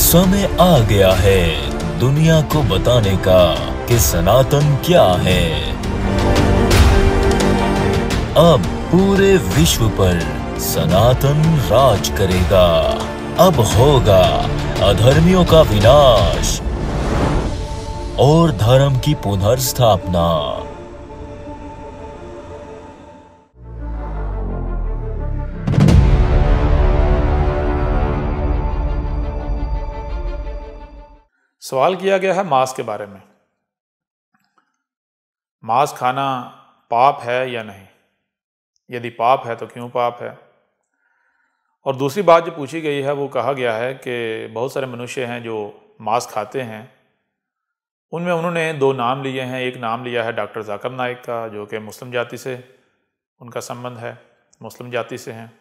समय आ गया है दुनिया को बताने का कि सनातन क्या है। अब पूरे विश्व पर सनातन राज करेगा। अब होगा अधर्मियों का विनाश और धर्म की पुनर्स्थापना। सवाल किया गया है मांस के बारे में। मांस खाना पाप है या नहीं? यदि पाप है तो क्यों पाप है? और दूसरी बात जो पूछी गई है वो कहा गया है कि बहुत सारे मनुष्य हैं जो मांस खाते हैं। उनमें उन्होंने दो नाम लिए हैं। एक नाम लिया है डॉक्टर जाकिर नाइक का, जो कि मुस्लिम जाति से उनका संबंध है, मुस्लिम जाति से हैं।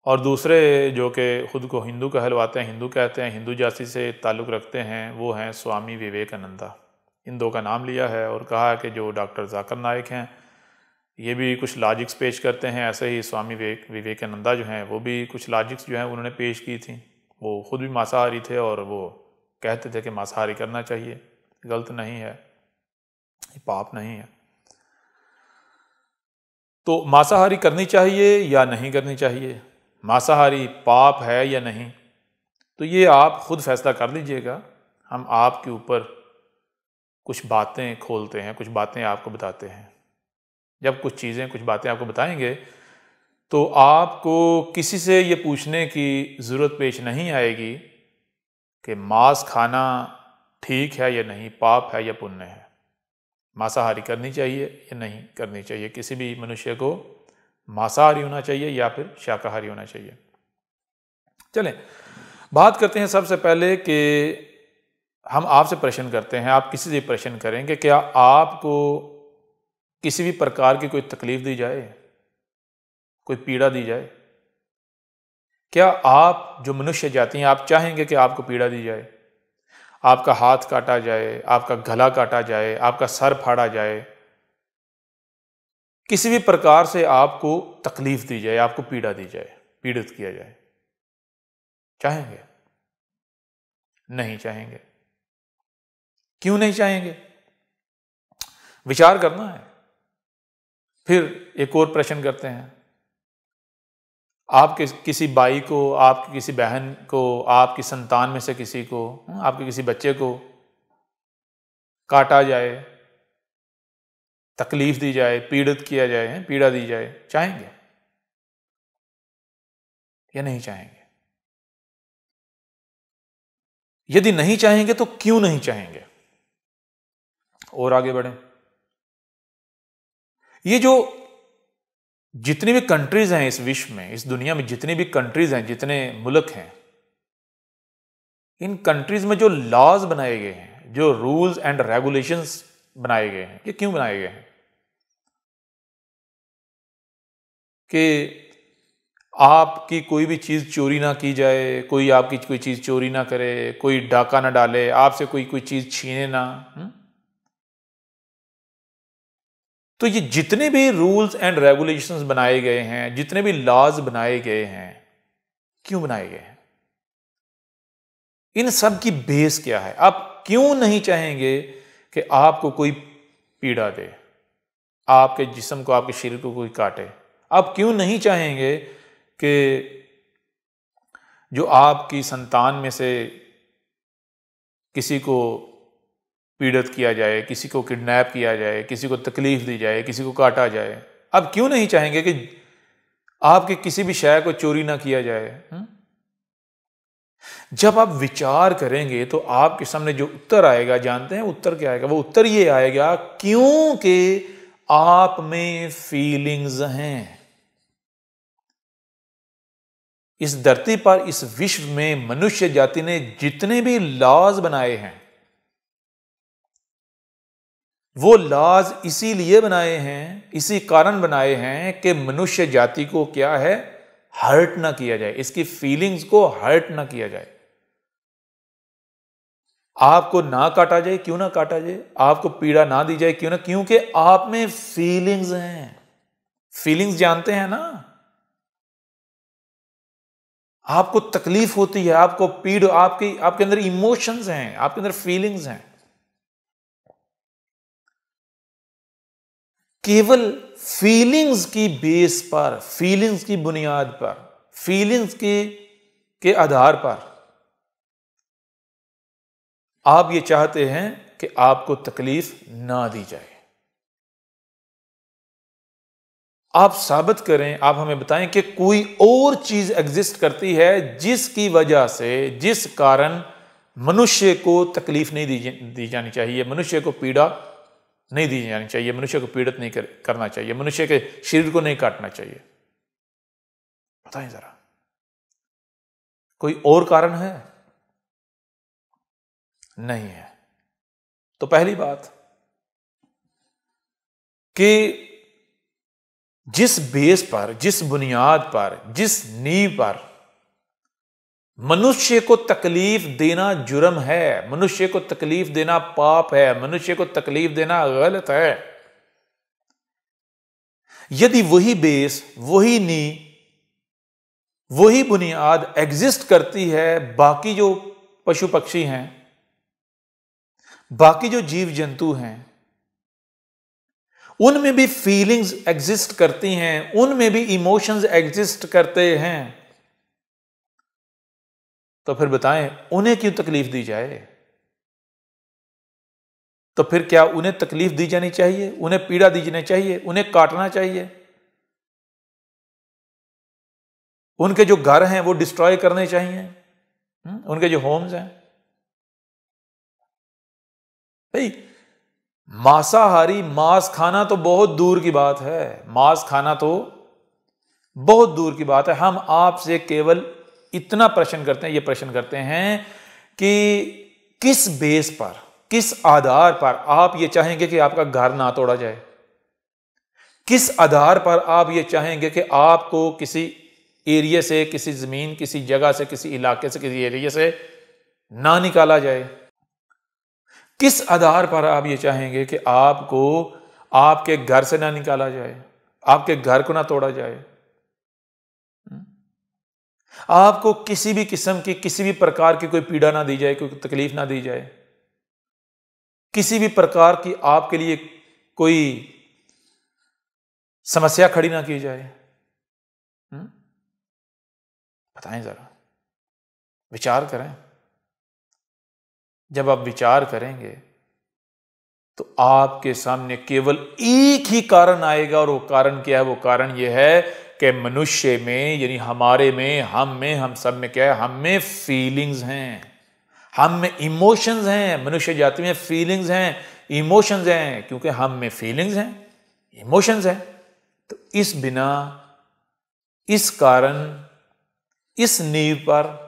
और दूसरे जो कि खुद को हिंदू कहलवाते हैं, हिंदू कहते हैं, हिंदू जाति से ताल्लुक़ रखते हैं, वो हैं स्वामी विवेकानंदा। इन दो का नाम लिया है और कहा है कि जो डॉक्टर जाकिर नाइक हैं ये भी कुछ लॉजिक्स पेश करते हैं, ऐसे ही स्वामी विवेकानंदा जो हैं वो भी कुछ लॉजिक्स जो हैं उन्होंने पेश की थी। वो खुद भी मांसाहारी थे और वो कहते थे कि मांसाहारी करना चाहिए, गलत नहीं है, पाप नहीं है। तो मांसाहारी करनी चाहिए या नहीं करनी चाहिए, मांसाहारी पाप है या नहीं, तो ये आप खुद फैसला कर लीजिएगा। हम आपके ऊपर कुछ बातें खोलते हैं, कुछ बातें आपको बताते हैं। जब कुछ चीज़ें, कुछ बातें आपको बताएंगे तो आपको किसी से ये पूछने की ज़रूरत पेश नहीं आएगी कि मांस खाना ठीक है या नहीं, पाप है या पुण्य है, मांसाहारी करनी चाहिए या नहीं करनी चाहिए। किसी भी मनुष्य को मांसाहारी होना चाहिए या फिर शाकाहारी होना चाहिए। चलें बात करते हैं सबसे पहले कि हम आपसे प्रश्न करते हैं, आप किसी से प्रश्न करें कि क्या आपको किसी भी प्रकार की कोई तकलीफ दी जाए, कोई पीड़ा दी जाए? क्या आप जो मनुष्य जाति हैं आप चाहेंगे कि आपको पीड़ा दी जाए, आपका हाथ काटा जाए, आपका गला काटा जाए, आपका सर फाड़ा जाए, किसी भी प्रकार से आपको तकलीफ दी जाए, आपको पीड़ा दी जाए, पीड़ित किया जाए? चाहेंगे? नहीं चाहेंगे। क्यों नहीं चाहेंगे? विचार करना है। फिर एक और प्रश्न करते हैं, आप किसी भाई को, आपकी किसी बहन को, आपकी संतान में से किसी को, आपके किसी बच्चे को काटा जाए, तकलीफ दी जाए, पीड़ित किया जाए, पीड़ा दी जाए, चाहेंगे या नहीं चाहेंगे? यदि नहीं चाहेंगे तो क्यों नहीं चाहेंगे? और आगे बढ़ें। ये जो जितनी भी कंट्रीज हैं इस विश्व में, इस दुनिया में जितनी भी कंट्रीज हैं, जितने मुल्क हैं, इन कंट्रीज में जो लॉज बनाए गए हैं, जो रूल्स एंड रेगुलेशंस बनाए गए हैं, ये क्यों बनाए गए हैं? कि आपकी कोई भी चीज चोरी ना की जाए, कोई आपकी कोई चीज चोरी ना करे, कोई डाका ना डाले, आपसे कोई चीज छीने ना। तो ये जितने भी रूल्स एंड रेगुलेशंस बनाए गए हैं, जितने भी लॉज बनाए गए हैं, क्यों बनाए गए हैं? इन सब की बेस क्या है? आप क्यों नहीं चाहेंगे कि आपको कोई पीड़ा दे, आपके जिस्म को, आपके शरीर को कोई काटे? आप क्यों नहीं चाहेंगे कि जो आपकी संतान में से किसी को पीड़ित किया जाए, किसी को किडनैप किया जाए, किसी को तकलीफ दी जाए, किसी को काटा जाए? आप क्यों नहीं चाहेंगे कि आपके किसी भी शय को चोरी ना किया जाए? जब आप विचार करेंगे तो आपके सामने जो उत्तर आएगा, जानते हैं उत्तर क्या आएगा? वो उत्तर ये आएगा क्योंकि आप में फीलिंग्स हैं। इस धरती पर, इस विश्व में मनुष्य जाति ने जितने भी लॉज बनाए हैं, वो लॉज इसीलिए बनाए हैं, इसी कारण बनाए हैं कि मनुष्य जाति को क्या है, हर्ट ना किया जाए, इसकी फीलिंग्स को हर्ट ना किया जाए। आपको ना काटा जाए, क्यों ना काटा जाए? आपको पीड़ा ना दी जाए, क्यों ना? क्योंकि आप में फीलिंग्स हैं। फीलिंग्स जानते हैं ना? आपको तकलीफ होती है, आपको पीड़, आपके अंदर इमोशंस हैं, आपके अंदर फीलिंग्स हैं। केवल फीलिंग्स की बेस पर, फीलिंग्स की बुनियाद पर, फीलिंग्स के आधार पर आप ये चाहते हैं कि आपको तकलीफ ना दी जाए। आप साबित करें, आप हमें बताएं कि कोई और चीज एग्जिस्ट करती है जिसकी वजह से, जिस कारण मनुष्य को तकलीफ नहीं दी जानी चाहिए, मनुष्य को पीड़ा नहीं दी जानी चाहिए, मनुष्य को पीड़ित नहीं करना चाहिए, मनुष्य के शरीर को नहीं काटना चाहिए। बताएं जरा, कोई और कारण है? नहीं है। तो पहली बात कि जिस बेस पर, जिस बुनियाद पर, जिस नींव पर मनुष्य को तकलीफ देना जुर्म है, मनुष्य को तकलीफ देना पाप है, मनुष्य को तकलीफ देना गलत है, यदि वही बेस, वही नींव, वही बुनियाद एग्जिस्ट करती है बाकी जो पशु पक्षी हैं, बाकी जो जीव जंतु हैं, उनमें भी फीलिंग्स एग्जिस्ट करती हैं, उनमें भी इमोशंस एग्जिस्ट करते हैं, तो फिर बताएं उन्हें क्यों तकलीफ दी जाए? तो फिर क्या उन्हें तकलीफ दी जानी चाहिए, उन्हें पीड़ा दी जानी चाहिए, उन्हें काटना चाहिए? उनके जो घर हैं वो डिस्ट्रॉय करने चाहिए, उनके जो होम्स हैं? भाई मांसाहारी, मांस खाना तो बहुत दूर की बात है, मांस खाना तो बहुत दूर की बात है। हम आपसे केवल इतना प्रश्न करते हैं, ये प्रश्न करते हैं कि किस बेस पर, किस आधार पर आप ये चाहेंगे कि आपका घर ना तोड़ा जाए? किस आधार पर आप ये चाहेंगे कि आपको किसी एरिया से, किसी जमीन, किसी जगह से, किसी इलाके से, किसी एरिया से ना निकाला जाए? किस आधार पर आप ये चाहेंगे कि आपको आपके घर से ना निकाला जाए, आपके घर को ना तोड़ा जाए, आपको किसी भी किस्म की, किसी भी प्रकार की कोई पीड़ा ना दी जाए, कोई तकलीफ ना दी जाए, किसी भी प्रकार की आपके लिए कोई समस्या खड़ी ना की जाए? बताएं जरा, विचार करें। जब आप विचार करेंगे तो आपके सामने केवल एक ही कारण आएगा, और वो कारण क्या है? वो कारण ये है कि मनुष्य में, यानी हमारे में, हम सब में क्या है? हम में फीलिंग्स हैं, हम में इमोशंस हैं। मनुष्य जाति में फीलिंग्स हैं, इमोशंस हैं। क्योंकि हम में फीलिंग्स हैं, इमोशंस हैं, तो इस बिना, इस कारण, इस नींव पर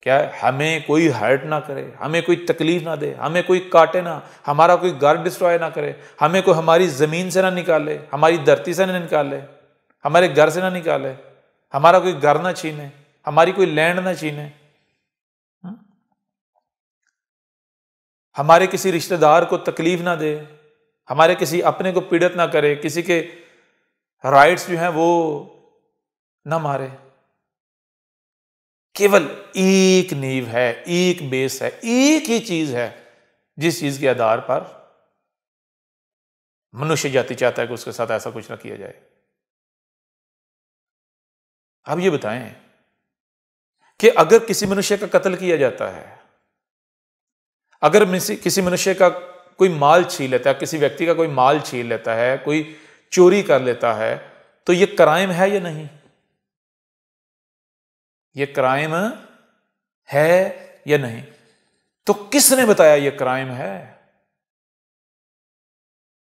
क्या है? हमें कोई हर्ट ना करे, हमें कोई तकलीफ ना दे, हमें कोई काटे ना, हमारा कोई घर डिस्ट्रॉय ना करे, हमें कोई हमारी जमीन से ना निकाले, हमारी धरती से ना निकाले, हमारे घर से ना निकाले, हमारा कोई घर ना छीने, हमारी कोई लैंड ना छीने, हमारे किसी रिश्तेदार को तकलीफ ना दे, हमारे किसी अपने को पीड़ित ना करे, किसी के राइट्स जो हैं वो ना मारे। केवल एक नींव है, एक बेस है, एक ही चीज है जिस चीज के आधार पर मनुष्य जाति चाहता है कि उसके साथ ऐसा कुछ ना किया जाए। अब ये बताएं कि अगर किसी मनुष्य का कत्ल किया जाता है, अगर किसी मनुष्य का कोई माल छीन लेता है, किसी व्यक्ति का कोई माल छीन लेता है, कोई चोरी कर लेता है, तो ये क्राइम है या नहीं? ये क्राइम है या नहीं? तो किसने बताया ये क्राइम है?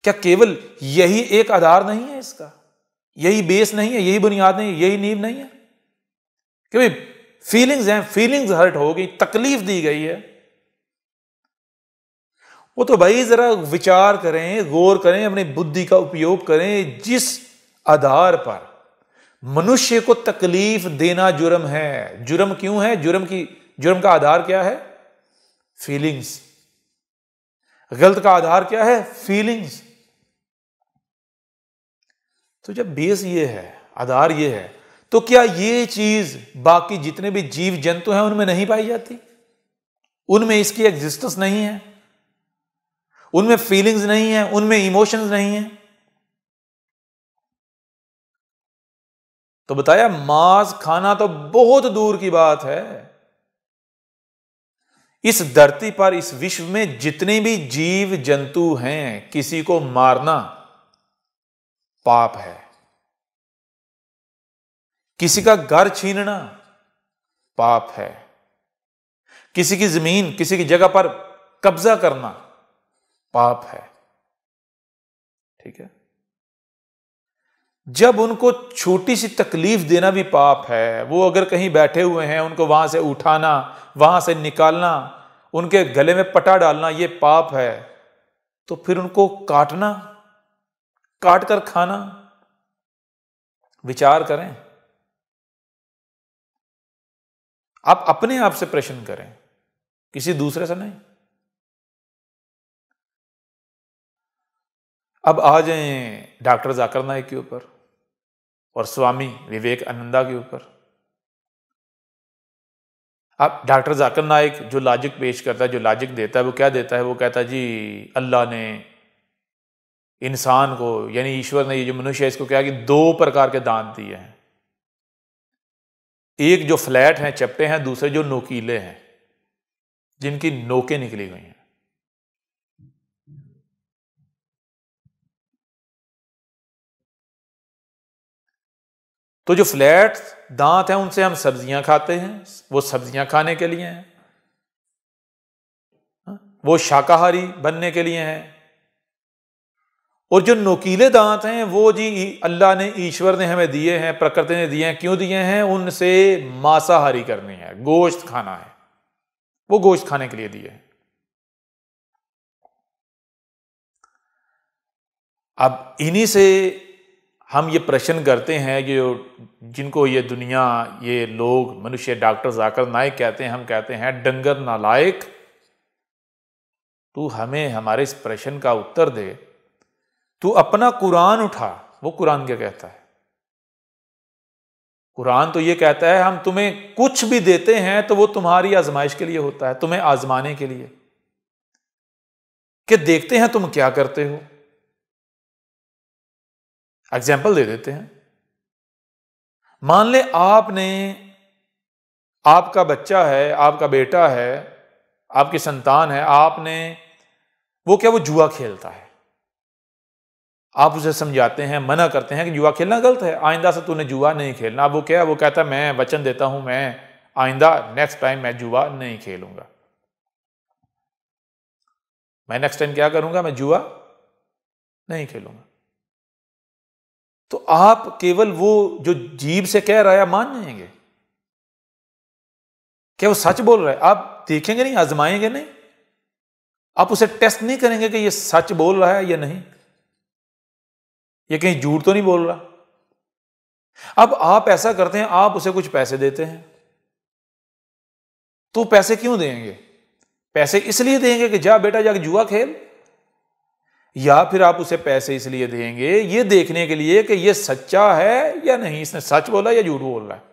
क्या केवल यही एक आधार नहीं है इसका? यही बेस नहीं है, यही बुनियाद नहीं है, यही नींव नहीं है? कि भाई फीलिंग्स हैं, फीलिंग्स हर्ट हो गई, तकलीफ दी गई है, वो तो भाई जरा विचार करें, गौर करें, अपनी बुद्धि का उपयोग करें। जिस आधार पर मनुष्य को तकलीफ देना जुर्म है, जुर्म क्यों है? जुर्म का आधार क्या है? फीलिंग्स। गलत का आधार क्या है? फीलिंग्स। तो जब बेस ये है, आधार ये है, तो क्या ये चीज बाकी जितने भी जीव जंतु हैं उनमें नहीं पाई जाती? उनमें इसकी एग्जिस्टेंस नहीं है, उनमें फीलिंग्स नहीं है, उनमें इमोशंस नहीं है? तो बताया मांस खाना तो बहुत दूर की बात है। इस धरती पर, इस विश्व में जितने भी जीव जंतु हैं, किसी को मारना पाप है, किसी का घर छीनना पाप है, किसी की जमीन, किसी की जगह पर कब्जा करना पाप है। ठीक है? जब उनको छोटी सी तकलीफ देना भी पाप है, वो अगर कहीं बैठे हुए हैं उनको वहां से उठाना, वहां से निकालना, उनके गले में पटा डालना, ये पाप है, तो फिर उनको काटना, काट कर खाना, विचार करें। आप अपने आप से प्रश्न करें, किसी दूसरे से नहीं। अब आ जाएं डॉक्टर जाकिर नाइक के ऊपर और स्वामी विवेकानंदा के ऊपर। अब डॉक्टर जाकिर नाइक जो लॉजिक पेश करता है, जो लॉजिक देता है, वो क्या देता है? वो कहता है जी अल्लाह ने इंसान को, यानी ईश्वर ने, ये जो मनुष्य है, इसको क्या कि 2 प्रकार के दांत दिए हैं। एक जो फ्लैट हैं, चपटे हैं, दूसरे जो नोकीले हैं, जिनकी नोकें निकली हुई हैं। तो जो फ्लैट दांत हैं उनसे हम सब्जियां खाते हैं, वो सब्जियां खाने के लिए हैं, वो शाकाहारी बनने के लिए हैं। और जो नोकीले दांत हैं वो जी अल्लाह ने, ईश्वर ने हमें दिए हैं, प्रकृति ने दिए हैं। क्यों दिए हैं? उनसे मांसाहारी करनी है, गोश्त खाना है, वो गोश्त खाने के लिए दिए हैं। अब इन्हीं से हम ये प्रश्न करते हैं कि जिनको ये दुनिया, ये लोग, मनुष्य डॉक्टर जाकिर नाइक कहते हैं, हम कहते हैं डंगर नालायक, तू हमें हमारे इस प्रश्न का उत्तर दे। तू अपना कुरान उठा, वो कुरान क्या कहता है? कुरान तो ये कहता है हम तुम्हें कुछ भी देते हैं तो वो तुम्हारी आजमाइश के लिए होता है, तुम्हें आजमाने के लिए, कि देखते हैं तुम क्या करते हो। एग्जाम्पल दे देते हैं। मान ले आपने, आपका बच्चा है, आपका बेटा है, आपकी संतान है, आपने वो क्या, वो जुआ खेलता है। आप उसे समझाते हैं, मना करते हैं कि जुआ खेलना गलत है, आइंदा से तूने जुआ नहीं खेलना। वो क्या है, वो कहता है मैं वचन देता हूं, मैं आइंदा नेक्स्ट टाइम मैं जुआ नहीं खेलूंगा। मैं नेक्स्ट टाइम क्या करूंगा? मैं जुआ नहीं खेलूंगा। तो आप केवल वो जो जीभ से कह रहा है आप मान जाएंगे? क्या वो सच बोल रहा है? आप देखेंगे नहीं, आजमाएंगे नहीं, आप उसे टेस्ट नहीं करेंगे कि ये सच बोल रहा है या नहीं, ये कहीं झूठ तो नहीं बोल रहा। अब आप ऐसा करते हैं, आप उसे कुछ पैसे देते हैं, तो पैसे क्यों देंगे? पैसे इसलिए देंगे कि जा बेटा जाके जुआ खेल, या फिर आप उसे पैसे इसलिए देंगे ये देखने के लिए कि ये सच्चा है या नहीं, इसने सच बोला या झूठ बोल रहा है,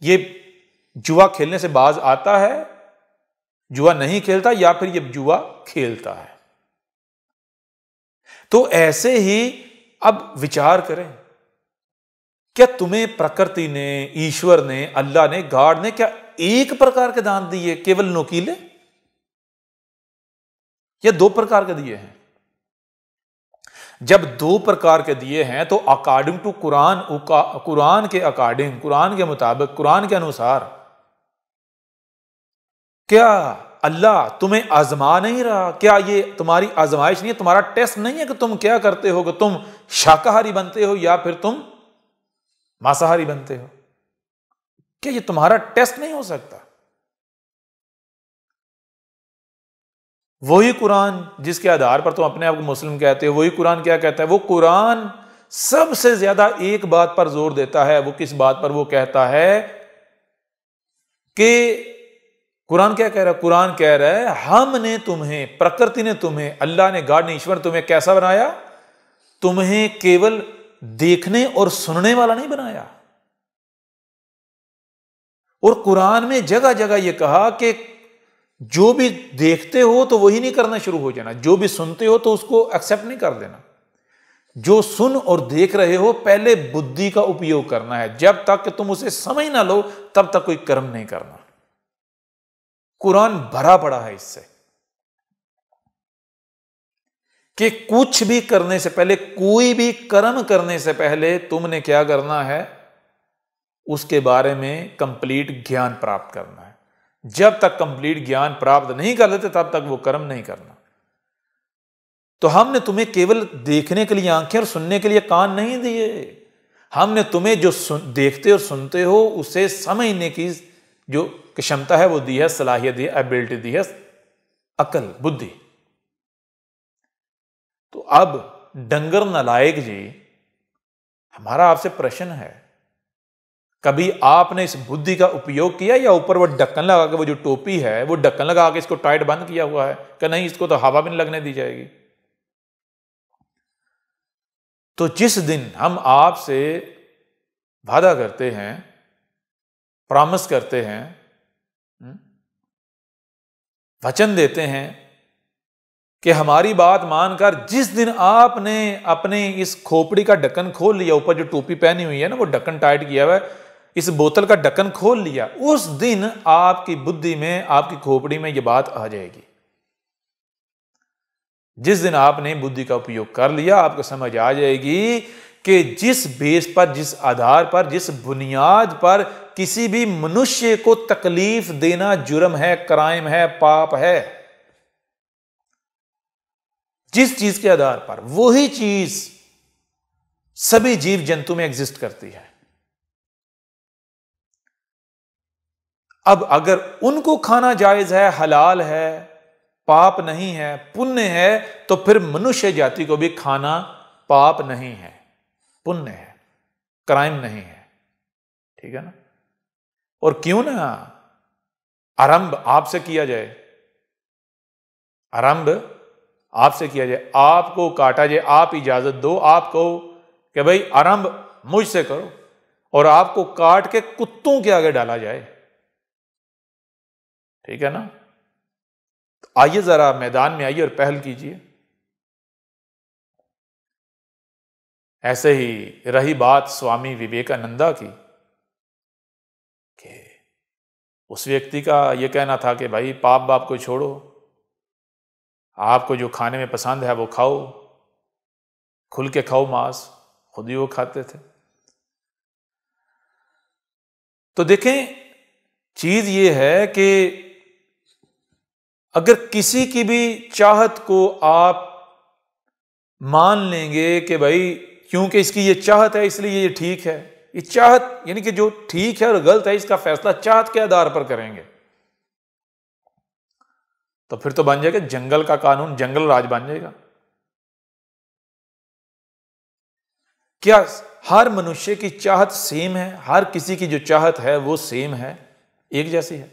ये जुआ खेलने से बाज आता है, जुआ नहीं खेलता, या फिर ये जुआ खेलता है। तो ऐसे ही अब विचार करें, क्या तुम्हें प्रकृति ने, ईश्वर ने, अल्लाह ने, गॉड ने क्या एक प्रकार के दांत दिए, केवल नोकीले, या 2 प्रकार के दिए हैं? जब 2 प्रकार के दिए हैं तो अकॉर्डिंग टू कुरान, कुरान के अकॉर्डिंग, कुरान के मुताबिक, कुरान के अनुसार, क्या अल्लाह तुम्हें आजमा नहीं रहा? क्या ये तुम्हारी आजमाइश नहीं है, तुम्हारा टेस्ट नहीं है कि तुम क्या करते हो, कि तुम शाकाहारी बनते हो या फिर तुम मांसाहारी बनते हो? क्या ये तुम्हारा टेस्ट नहीं हो सकता? वही कुरान जिसके आधार पर तुम अपने आप को मुस्लिम कहते हो, वही कुरान क्या कहता है? वो कुरान सबसे ज्यादा एक बात पर जोर देता है। वो किस बात पर? वो कहता है कि कुरान क्या कह रहा है? कुरान कह रहा है हमने तुम्हें, प्रकृति ने तुम्हें, अल्लाह ने, गॉड ने, ईश्वर ने तुम्हें कैसा बनाया? तुम्हें केवल देखने और सुनने वाला नहीं बनाया, और कुरान में जगह जगह यह कहा कि जो भी देखते हो तो वही नहीं करना शुरू हो जाना, जो भी सुनते हो तो उसको एक्सेप्ट नहीं कर देना। जो सुन और देख रहे हो पहले बुद्धि का उपयोग करना है, जब तक कि तुम उसे समझ ना लो तब तक कोई कर्म नहीं करना। कुरान भरा पड़ा है इससे कि कुछ भी करने से पहले, कोई भी कर्म करने से पहले तुमने क्या करना है, उसके बारे में कंप्लीट ज्ञान प्राप्त करना है। जब तक कंप्लीट ज्ञान प्राप्त नहीं कर लेते तब तक वो कर्म नहीं करना। तो हमने तुम्हें केवल देखने के लिए आंखें और सुनने के लिए कान नहीं दिए, हमने तुम्हें जो देखते और सुनते हो उसे समझने की जो क्षमता है वो दी है, सलाहियत दी है, एबिलिटी दी है, अकल, बुद्धि। तो अब डंगर नालायक जी, हमारा आपसे प्रश्न है, कभी आपने इस बुद्धि का उपयोग किया या ऊपर वो ढक्कन लगा के, वो जो टोपी है वो ढक्कन लगा के इसको टाइट बंद किया हुआ है कि नहीं इसको तो हवा भी नहीं लगने दी जाएगी। तो जिस दिन हम आपसे वादा करते हैं, प्रॉमिस करते हैं, वचन देते हैं कि हमारी बात मानकर जिस दिन आपने अपने इस खोपड़ी का ढक्कन खोल लिया, ऊपर जो टोपी पहनी हुई है ना वो ढक्कन टाइट किया हुआ है, इस बोतल का ढक्कन खोल लिया, उस दिन आपकी बुद्धि में, आपकी खोपड़ी में ये बात आ जाएगी। जिस दिन आपने बुद्धि का उपयोग कर लिया, आपको समझ आ जाएगी कि जिस बेस पर, जिस आधार पर, जिस बुनियाद पर किसी भी मनुष्य को तकलीफ देना जुर्म है, क्राइम है, पाप है, जिस चीज के आधार पर, वही चीज सभी जीव जंतु में एग्जिस्ट करती है। अब अगर उनको खाना जायज है, हलाल है, पाप नहीं है, पुण्य है, तो फिर मनुष्य जाति को भी खाना पाप नहीं है, पुण्य है, क्राइम नहीं है। ठीक है ना? और क्यों ना आरंभ आपसे किया जाए, आरंभ आपसे किया जाए, आपको काटा जाए, आप इजाजत दो, आप कहो कि भाई आरंभ मुझसे करो, और आपको काट के कुत्तों के आगे डाला जाए। ठीक है ना? तो आइए जरा मैदान में आइए और पहल कीजिए। ऐसे ही रही बात स्वामी विवेकानंदा की, कि उस व्यक्ति का यह कहना था कि भाई पाप बाप को छोड़ो, आपको जो खाने में पसंद है वो खाओ, खुल के खाओ मांस, खुद ही वो खाते थे। तो देखें, चीज ये है कि अगर किसी की भी चाहत को आप मान लेंगे कि भाई क्योंकि इसकी ये चाहत है इसलिए ये ठीक है, ये चाहत यानी कि जो ठीक है और गलत है इसका फैसला चाहत के आधार पर करेंगे, तो फिर तो बन जाएगा जंगल का कानून, जंगल राज बन जाएगा। क्या हर मनुष्य की चाहत सेम है? हर किसी की जो चाहत है वो सेम है, एक जैसी है?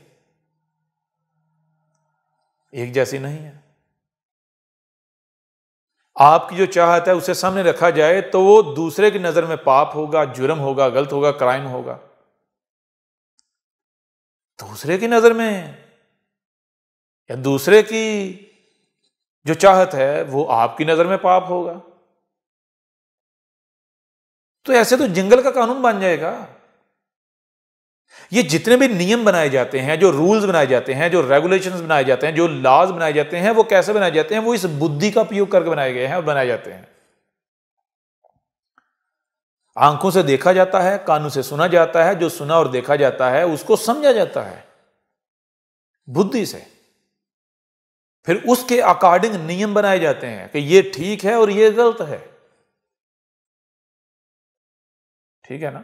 एक जैसी नहीं है। आपकी जो चाहत है उसे सामने रखा जाए तो वो दूसरे की नजर में पाप होगा, जुर्म होगा, गलत होगा, क्राइम होगा। दूसरे की नजर में या दूसरे की जो चाहत है वो आपकी नजर में पाप होगा। तो ऐसे तो जंगल का कानून बन जाएगा। ये जितने भी नियम बनाए जाते हैं, जो रूल्स बनाए जाते हैं, जो रेगुलेशंस बनाए जाते हैं, जो लॉज बनाए जाते हैं, वो कैसे बनाए जाते हैं? वो इस बुद्धि का उपयोग करके बनाए गए हैं और बनाए जाते हैं। आंखों से देखा जाता है, कानों से सुना जाता है, जो सुना और देखा जाता है उसको समझा जाता है बुद्धि से। फिर उसके अकॉर्डिंग नियम बनाए जाते हैं कि ये ठीक है और ये गलत है। ठीक है ना?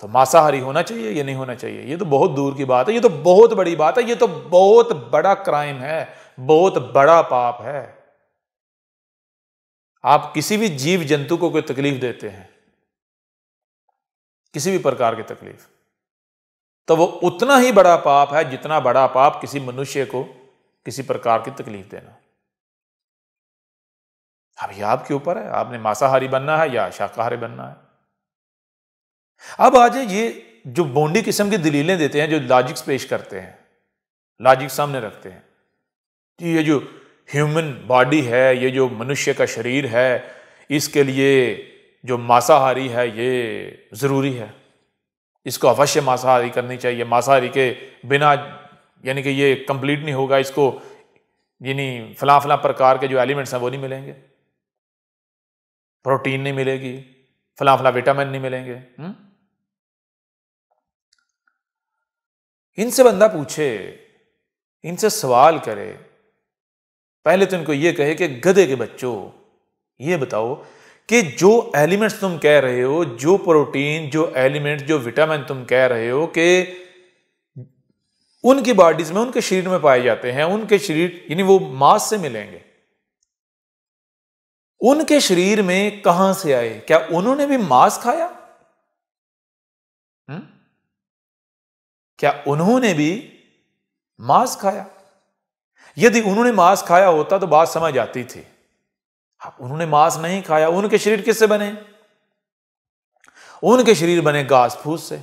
तो मांसाहारी होना चाहिए या नहीं होना चाहिए, ये तो बहुत दूर की बात है, ये तो बहुत बड़ी बात है, ये तो बहुत बड़ा क्राइम है, बहुत बड़ा पाप है। आप किसी भी जीव जंतु को कोई तकलीफ देते हैं, किसी भी प्रकार की तकलीफ, तो वो उतना ही बड़ा पाप है जितना बड़ा पाप किसी मनुष्य को किसी प्रकार की तकलीफ देना। अब ये आपके ऊपर है, आपने मांसाहारी बनना है या शाकाहारी बनना है। अब आज ये जो बोंडी किस्म की दलीलें देते हैं, जो लॉजिक्स पेश करते हैं, लॉजिक सामने रखते हैं कि ये जो ह्यूमन बॉडी है, ये जो मनुष्य का शरीर है, इसके लिए जो मांसाहारी है ये ज़रूरी है, इसको अवश्य मांसाहारी करनी चाहिए, मांसाहारी के बिना यानी कि ये कंप्लीट नहीं होगा, इसको यानी फलां फलां प्रकार के जो एलिमेंट्स हैं वो नहीं मिलेंगे, प्रोटीन नहीं मिलेगी, फलां फलां विटामिन नहीं मिलेंगे। इनसे बंदा पूछे, इनसे सवाल करे, पहले तो इनको ये कहे कि गधे के बच्चों ये बताओ कि जो एलिमेंट्स तुम कह रहे हो, जो प्रोटीन, जो एलिमेंट्स, जो विटामिन तुम कह रहे हो कि उनकी बॉडीज में, उनके शरीर में पाए जाते हैं, उनके शरीर यानी वो मांस से मिलेंगे, उनके शरीर में कहां से आए? क्या उन्होंने भी मांस खाया? क्या उन्होंने भी मांस खाया? यदि उन्होंने मांस खाया होता तो बात समझ आती थी। उन्होंने मांस नहीं खाया। उनके शरीर किससे बने? उनके शरीर बने घास फूस से।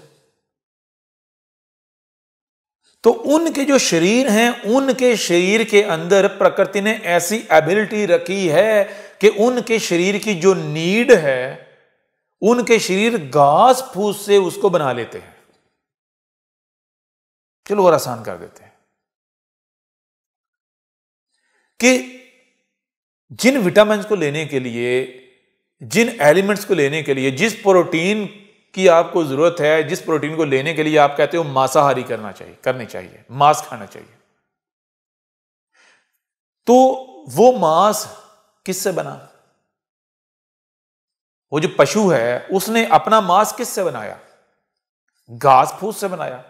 तो उनके जो शरीर हैं, उनके शरीर के अंदर प्रकृति ने ऐसी एबिलिटी रखी है कि उनके शरीर की जो नीड है, उनके शरीर घास फूस से उसको बना लेते हैं। चलो और आसान कर देते हैं कि जिन विटामिन को लेने के लिए, जिन एलिमेंट्स को लेने के लिए, जिस प्रोटीन की आपको जरूरत है, जिस प्रोटीन को लेने के लिए आप कहते हो मांसाहारी करनी चाहिए, मांस खाना चाहिए, तो वो मांस किससे बना? वो जो पशु है उसने अपना मांस किससे बनाया? घास फूस से बनाया।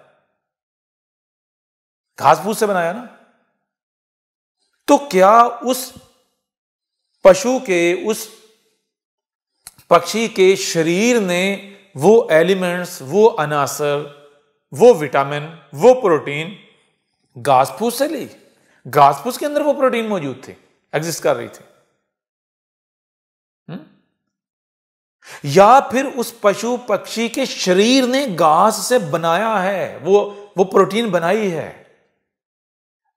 घास फूस से बनाया ना। तो क्या उस पशु के, उस पक्षी के शरीर ने वो एलिमेंट्स, वो अनासर, वो विटामिन, वो प्रोटीन घास फूस से ली? घास फूस के अंदर वो प्रोटीन मौजूद थी, एग्जिस्ट कर रही थी। या फिर उस पशु पक्षी के शरीर ने घास से बनाया है, वो प्रोटीन बनाई है,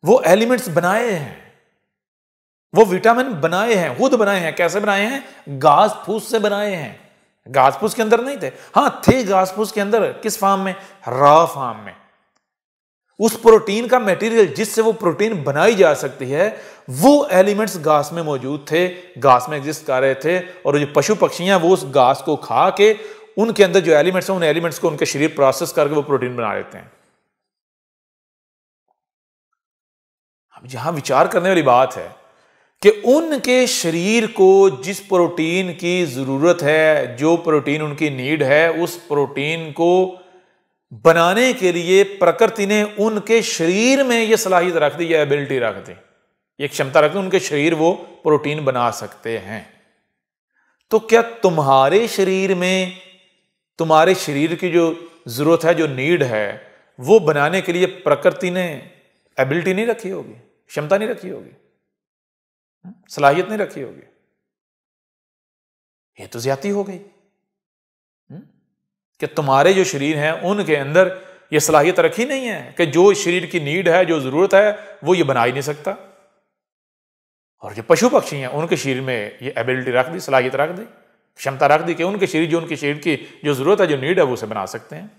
वो एलिमेंट्स बनाए हैं, वो विटामिन बनाए हैं, खुद बनाए हैं। कैसे बनाए हैं? घास फूस से बनाए हैं। घास फूस के अंदर नहीं थे। हां थे घास फूस के अंदर। किस फॉर्म में? रॉ फॉर्म में। उस प्रोटीन का मटेरियल जिससे वो प्रोटीन बनाई जा सकती है, वो एलिमेंट्स घास में मौजूद थे, घास में एग्जिस्ट कर रहे थे। और जो पशु पक्षियां वो उस घास को खा के उनके अंदर जो एलिमेंट्स हैं, उन एलिमेंट्स को उनके शरीर प्रोसेस करके वो प्रोटीन बना लेते हैं। अब यहां विचार करने वाली बात है कि उनके शरीर को जिस प्रोटीन की जरूरत है, जो प्रोटीन उनकी नीड है, उस प्रोटीन को बनाने के लिए प्रकृति ने उनके शरीर में यह सलाहियत रख दी, यह एबिलिटी रख दी, ये क्षमता रख दी, उनके शरीर वो प्रोटीन बना सकते हैं। तो क्या तुम्हारे शरीर में, तुम्हारे शरीर की जो जरूरत है, जो नीड है, वो बनाने के लिए प्रकृति ने एबिलिटी नहीं रखी होगी, क्षमता नहीं रखी होगी, सलाहियत नहीं रखी होगी? ये तो ज्यादती हो गई कि तुम्हारे जो शरीर हैं उनके अंदर ये सलाहियत रखी नहीं है कि जो शरीर की नीड है, जो जरूरत है, वो ये बना ही नहीं सकता। और जो पशु पक्षी हैं उनके शरीर में ये एबिलिटी रख दी, सलाहियत रख दी, क्षमता रख दी कि उनके शरीर, जो उनके शरीर की जो जरूरत है, जो नीड है, वो उसे बना सकते हैं।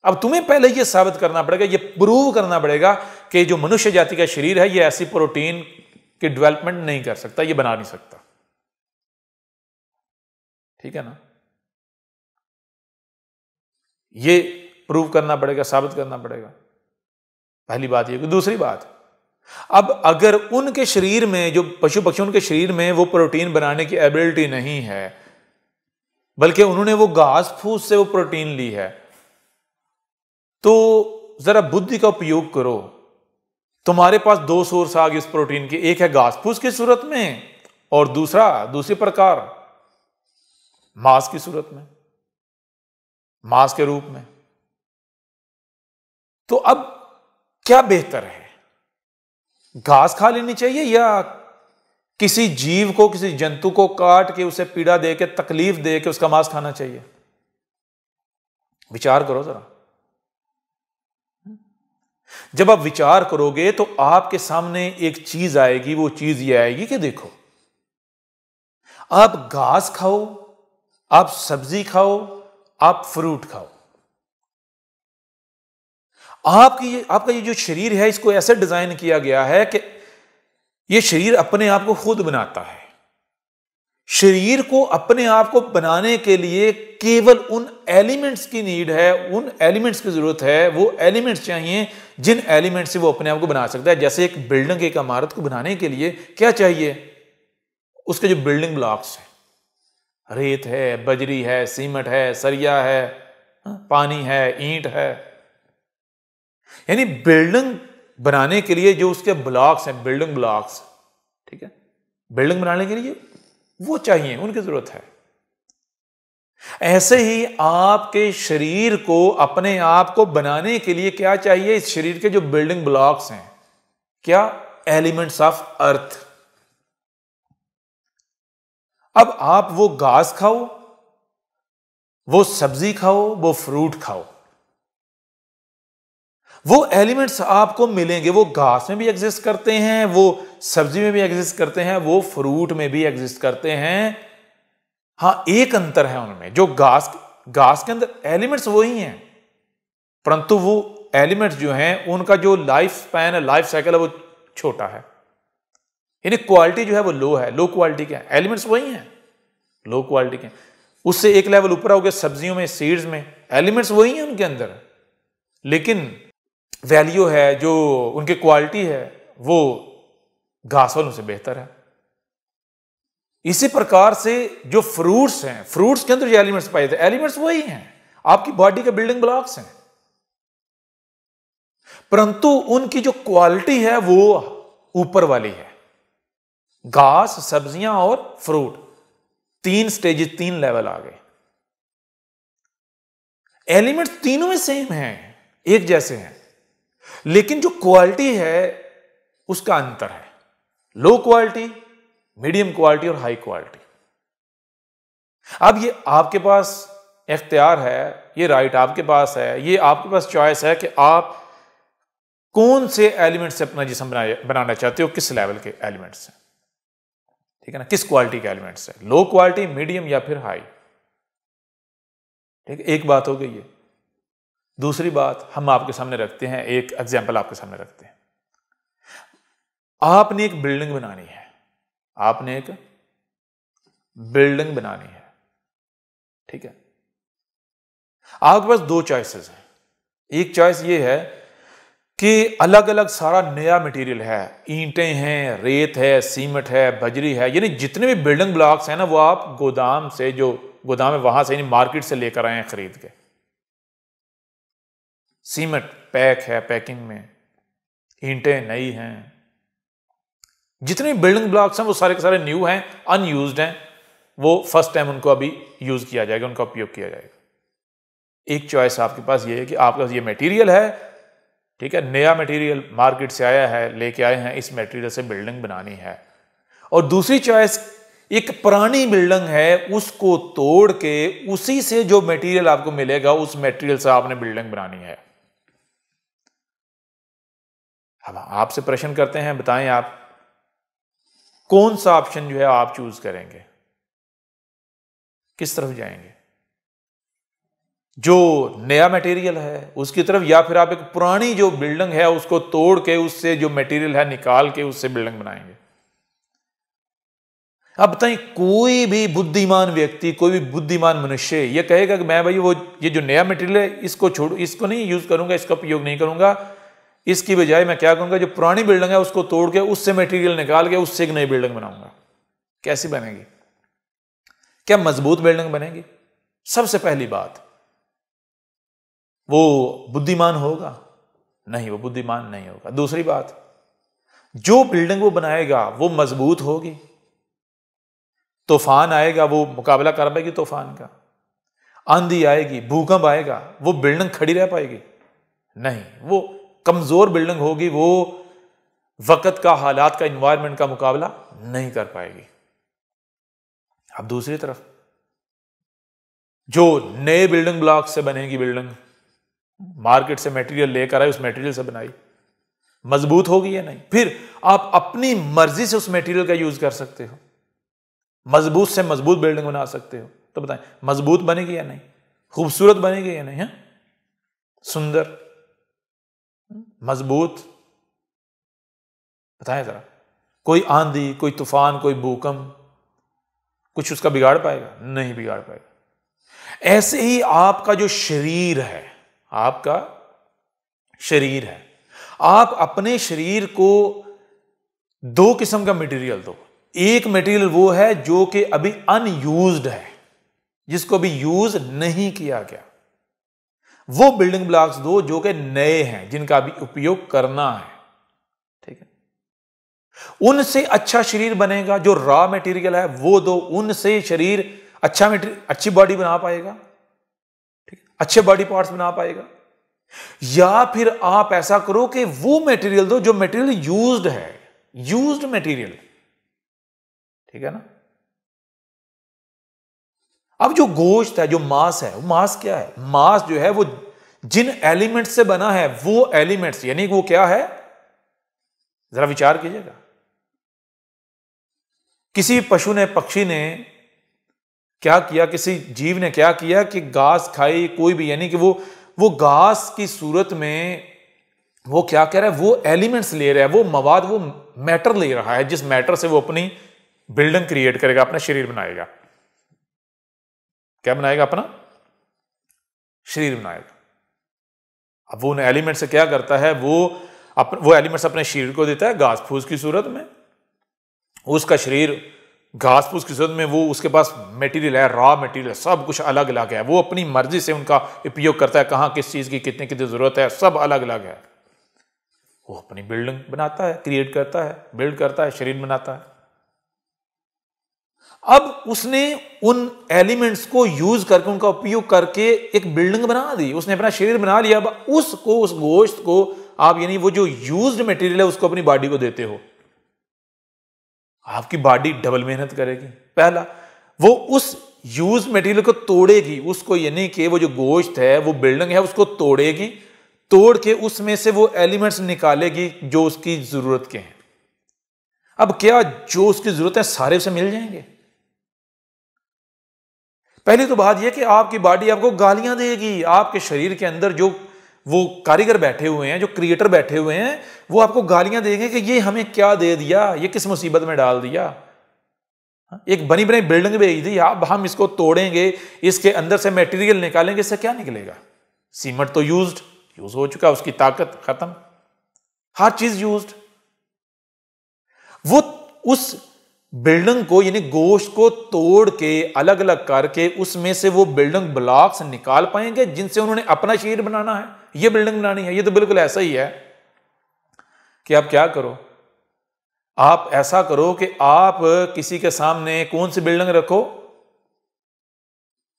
अब तुम्हें पहले ये साबित करना पड़ेगा, ये प्रूव करना पड़ेगा कि जो मनुष्य जाति का शरीर है ये ऐसी प्रोटीन की डेवलपमेंट नहीं कर सकता, ये बना नहीं सकता। ठीक है ना? ये प्रूव करना पड़ेगा, साबित करना पड़ेगा। पहली बात ये। दूसरी बात, अब अगर उनके शरीर में, जो पशु पक्षी, उनके शरीर में वो प्रोटीन बनाने की एबिलिटी नहीं है, बल्कि उन्होंने वो घास फूस से वो प्रोटीन ली है, तो जरा बुद्धि का उपयोग करो। तुम्हारे पास दो सोर्स आ गए इस प्रोटीन के, एक है घास फूस की सूरत में और दूसरी प्रकार मांस की सूरत में, मांस के रूप में। तो अब क्या बेहतर है? घास खा लेनी चाहिए या किसी जीव को, किसी जंतु को काट के उसे पीड़ा दे के, तकलीफ दे के उसका मांस खाना चाहिए? विचार करो जरा। जब आप विचार करोगे तो आपके सामने एक चीज आएगी, वो चीज ये आएगी कि देखो, आप घास खाओ, आप सब्जी खाओ, आप फ्रूट खाओ, आपका ये जो शरीर है इसको ऐसे डिजाइन किया गया है कि ये शरीर अपने आप को खुद बनाता है। शरीर को अपने आप को बनाने के लिए केवल उन एलिमेंट्स की नीड है, उन एलिमेंट्स की जरूरत है, वो एलिमेंट्स चाहिए जिन एलिमेंट्स से वो अपने आप को बना सकता है। जैसे एक बिल्डिंग, एक इमारत को बनाने के लिए क्या चाहिए? उसके जो बिल्डिंग ब्लॉक्स हैं, रेत है, बजरी है, सीमेंट है, सरिया है, पानी है, ईंट है। यानी बिल्डिंग बनाने के लिए जो उसके ब्लॉक्स हैं, बिल्डिंग ब्लॉक्स, ठीक है, बिल्डिंग बनाने के लिए वो चाहिए, उनकी जरूरत है। ऐसे ही आपके शरीर को अपने आप को बनाने के लिए क्या चाहिए? इस शरीर के जो बिल्डिंग ब्लॉक्स हैं, क्या? Elements of earth. अब आप वो घास खाओ, वो सब्जी खाओ, वो फ्रूट खाओ, वो एलिमेंट्स आपको मिलेंगे। वो घास में भी एग्जिस्ट करते हैं, वो सब्जी में भी एग्जिस्ट करते हैं, वो फ्रूट में भी एग्जिस्ट करते हैं। हां, एक अंतर है उनमें, जो घास के अंदर एलिमेंट्स वही हैं, परंतु वो एलिमेंट्स जो हैं उनका जो लाइफ स्पैन है, लाइफ साइकिल है, वो छोटा है। यानी क्वालिटी जो है वो लो है, लो क्वालिटी के एलिमेंट्स वही हैं, लो क्वालिटी के। उससे एक लेवल ऊपर आओगे सब्जियों में, सीड्स में, एलिमेंट्स वही हैं उनके अंदर, लेकिन वैल्यू है, जो उनकी क्वालिटी है, वो घास वालों से बेहतर है। इसी प्रकार से जो फ्रूट्स हैं, फ्रूट्स के अंदर जो एलिमेंट्स पाए जाते हैं, एलिमेंट्स वही हैं, आपकी बॉडी के बिल्डिंग ब्लॉक्स हैं, परंतु उनकी जो क्वालिटी है वो ऊपर वाली है। घास, सब्जियां और फ्रूट, 3 स्टेजेस, 3 लेवल आ गए। एलिमेंट्स तीनों में सेम हैं, एक जैसे हैं, लेकिन जो क्वालिटी है उसका अंतर है। लो क्वालिटी, मीडियम क्वालिटी और हाई क्वालिटी। अब ये आपके पास इख्तियार है, ये राइट आपके पास है, ये आपके पास चॉइस है कि आप कौन से एलिमेंट से अपना जिस्म बनाना चाहते हो, किस लेवल के एलिमेंट से, ठीक है ना, किस क्वालिटी के एलिमेंट से, लो क्वालिटी, मीडियम या फिर हाई। ठीक है, एक बात हो गई है। दूसरी बात हम आपके सामने रखते हैं, एक एग्जाम्पल आपके सामने रखते हैं। आपने एक बिल्डिंग बनानी है, आपने एक बिल्डिंग बनानी है, ठीक है। आपके पास 2 चॉइसेस हैं। एक चॉइस ये है कि अलग अलग सारा नया मटेरियल है, ईंटें हैं, रेत है, सीमेंट है, बजरी है, यानी जितने भी बिल्डिंग ब्लॉक्स हैं ना, वो आप गोदाम से, जो गोदाम है वहां से, यानी मार्केट से लेकर आए हैं खरीद के। सीमेंट पैक है, पैकिंग में, ईंटें नई हैं, जितने बिल्डिंग ब्लॉक्स हैं वो सारे के सारे न्यू हैं, अनयूज्ड हैं, वो फर्स्ट टाइम उनको अभी यूज किया जाएगा, उनका उपयोग किया जाएगा। एक चॉइस आपके पास ये है कि आपके पास ये मटेरियल है, ठीक है, नया मटेरियल मार्केट से आया है, लेके आए हैं, इस मटेरियल से बिल्डिंग बनानी है। और दूसरी चॉइस, एक पुरानी बिल्डिंग है, उसको तोड़ के उसी से जो मटेरियल आपको मिलेगा, उस मटेरियल से आपने बिल्डिंग बनानी है। अब आपसे प्रश्न करते हैं, बताएं आप कौन सा ऑप्शन जो है आप चूज करेंगे, किस तरफ जाएंगे? जो नया मटेरियल है उसकी तरफ, या फिर आप एक पुरानी जो बिल्डिंग है उसको तोड़ के उससे जो मटेरियल है निकाल के उससे बिल्डिंग बनाएंगे? अब बताइए, कोई भी बुद्धिमान व्यक्ति, कोई भी बुद्धिमान मनुष्य ये कहेगा कि मैं भाई वो ये जो नया मटेरियल है इसको छोड़, इसको नहीं यूज करूंगा, इसका उपयोग नहीं करूंगा, इसकी बजाय मैं क्या करूंगा, जो पुरानी बिल्डिंग है उसको तोड़ के उससे मटेरियल निकाल के उससे एक नई बिल्डिंग बनाऊंगा। कैसी बनेगी? क्या मजबूत बिल्डिंग बनेगी? सबसे पहली बात, वो बुद्धिमान होगा? नहीं, वो बुद्धिमान नहीं होगा। दूसरी बात, जो बिल्डिंग वो बनाएगा वो मजबूत होगी? तूफान आएगा वो मुकाबला कर पाएगी तूफान का? आंधी आएगी, भूकंप आएगा, वो बिल्डिंग खड़ी रह पाएगी? नहीं, वो कमजोर बिल्डिंग होगी, वो वक्त का, हालात का, एनवायरनमेंट का मुकाबला नहीं कर पाएगी। अब दूसरी तरफ, जो नए बिल्डिंग ब्लॉक से बनेगी बिल्डिंग, मार्केट से मटेरियल लेकर आए, उस मटेरियल से बनाई, मजबूत होगी या नहीं? फिर आप अपनी मर्जी से उस मटेरियल का यूज कर सकते हो, मजबूत से मजबूत बिल्डिंग बना सकते हो। तो बताएं, मजबूत बनेगी या नहीं? खूबसूरत बनेगी या नहीं? है सुंदर, मजबूत? बताएं जरा। कोई आंधी, कोई तूफान, कोई भूकंप कुछ उसका बिगाड़ पाएगा? नहीं बिगाड़ पाएगा। ऐसे ही आपका जो शरीर है, आपका शरीर है, आप अपने शरीर को दो किस्म का मटेरियल दो। एक मटेरियल वो है जो कि अभी अनयूज्ड है, जिसको अभी यूज नहीं किया गया। वो बिल्डिंग ब्लॉक्स दो जो कि नए हैं, जिनका अभी उपयोग करना है। ठीक है, उनसे अच्छा शरीर बनेगा। जो रॉ मटेरियल है वो दो, उनसे शरीर अच्छा मटेरियल, अच्छी बॉडी बना पाएगा, ठीक, अच्छे बॉडी पार्ट्स बना पाएगा। या फिर आप ऐसा करो कि वो मटेरियल दो जो मटेरियल यूज्ड है, यूज्ड मटेरियल। ठीक है ना? अब जो गोश्त है, जो मांस है, वो मांस क्या है? मांस जो है वो जिन एलिमेंट्स से बना है, वो एलिमेंट्स यानी वो क्या है? जरा विचार कीजिएगा। किसी पशु ने, पक्षी ने क्या किया, किसी जीव ने क्या किया कि घास खाई, कोई भी, यानी कि वो घास की सूरत में वो क्या कह रहा है? वो एलिमेंट्स ले रहा है, वो मवाद, वो मैटर ले रहा है, जिस मैटर से वो अपनी बिल्डिंग क्रिएट करेगा, अपना शरीर बनाएगा। क्या बनाएगा? अपना शरीर बनाएगा। अब वो उन एलिमेंट से क्या करता है? वो एलिमेंट्स अपने शरीर को देता है घास फूस की सूरत में। उसका शरीर घास फूस की सूरत में, वो उसके पास मटेरियल है, रॉ मटेरियल, सब कुछ अलग अलग है। वो अपनी मर्जी से उनका उपयोग करता है, कहां किस चीज की कितनी कितनी जरूरत है, सब अलग अलग है। वो अपनी बिल्डिंग बनाता है, क्रिएट करता है, बिल्ड करता है, शरीर बनाता है। अब उसने उन एलिमेंट्स को यूज करके, उनका उपयोग करके एक बिल्डिंग बना दी, उसने अपना शरीर बना लिया। अब उसको, उस गोश्त को आप, यानी वो जो यूज्ड मटेरियल है, उसको अपनी बॉडी को देते हो। आपकी बॉडी डबल मेहनत करेगी। पहला, वो उस यूज मटेरियल को तोड़ेगी, उसको, यानी कि वो जो गोश्त है, वो बिल्डिंग है, उसको तोड़ेगी, तोड़ के उसमें से वो एलिमेंट्स निकालेगी जो उसकी जरूरत के हैं। अब क्या जो उसकी जरूरत है सारे उसे मिल जाएंगे? पहली तो बात यह कि आपकी बॉडी आपको गालियां देगी। आपके शरीर के अंदर जो वो कारीगर बैठे हुए हैं, जो क्रिएटर बैठे हुए हैं, वो आपको गालियां देंगे कि ये हमें क्या दे दिया, ये किस मुसीबत में डाल दिया। एक बनी बनाई बिल्डिंग भेज दी, अब हम इसको तोड़ेंगे, इसके अंदर से मटेरियल निकालेंगे, इससे क्या निकलेगा? सीमेंट तो यूज हो चुका, उसकी ताकत खत्म, हर चीज यूज्ड। वो उस बिल्डिंग को, यानी गोश्त को तोड़ के अलग अलग करके उसमें से वो बिल्डिंग ब्लॉक्स निकाल पाएंगे जिनसे उन्होंने अपना शरीर बनाना है, ये बिल्डिंग बनानी है। ये तो बिल्कुल ऐसा ही है कि आप क्या करो, आप ऐसा करो कि आप किसी के सामने कौन सी बिल्डिंग रखो?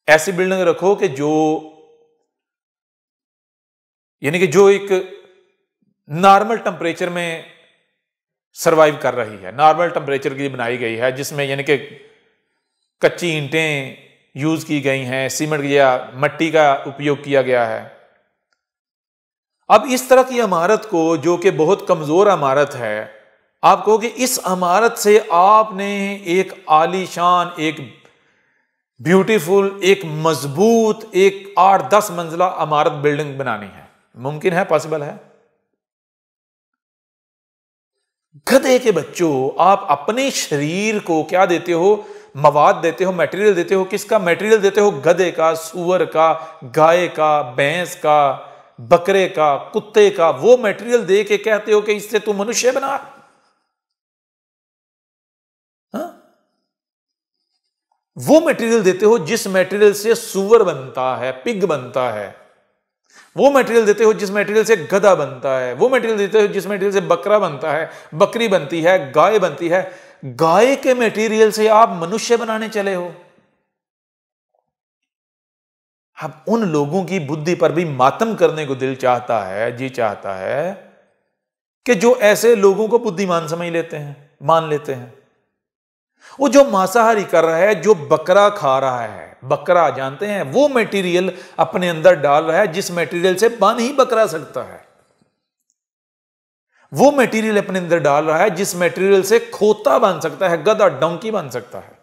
ऐसी बिल्डिंग रखो कि जो, यानी कि जो एक नॉर्मल टेम्परेचर में सरवाइव कर रही है, नॉर्मल टेम्परेचर के लिए बनाई गई है, जिसमें यानी कि कच्ची ईंटें यूज की गई हैं, सीमेंट या मट्टी का उपयोग किया गया है। अब इस तरह की इमारत को, जो कि बहुत कमजोर इमारत है, आप कहोगे इस इमारत से आपने एक आलीशान, एक ब्यूटीफुल, एक मजबूत, एक 8-10 मंजिला इमारत, बिल्डिंग बनानी है। मुमकिन है? पॉसिबल है? गधे के बच्चों, आप अपने शरीर को क्या देते हो? मवाद देते हो, मटेरियल देते हो। किसका मटेरियल देते हो? गधे का, सुअर का, गाय का, भैंस का, बकरे का, कुत्ते का। वो मटेरियल दे के कहते हो कि इससे तू मनुष्य बना। वो मटेरियल देते हो जिस मटेरियल से सुअर बनता है, पिग बनता है। वो मटेरियल देते हो जिस मटेरियल से गधा बनता है। वो मटेरियल देते हो जिस मटेरियल से बकरा बनता है, बकरी बनती है, गाय बनती है। गाय के मटेरियल से आप मनुष्य बनाने चले हो। अब उन लोगों की बुद्धि पर भी मातम करने को दिल चाहता है, जी चाहता है कि जो ऐसे लोगों को बुद्धिमान समझ लेते हैं, मान लेते हैं। वो जो मांसाहारी कर रहा है, जो बकरा खा रहा है, बकरा जानते हैं, वो मटेरियल अपने अंदर डाल रहा है जिस मटेरियल से बन ही बकरा सकता है। वो मटेरियल अपने अंदर डाल रहा है जिस मटेरियल से खोता बन सकता है, गधा डोंकी बन सकता है।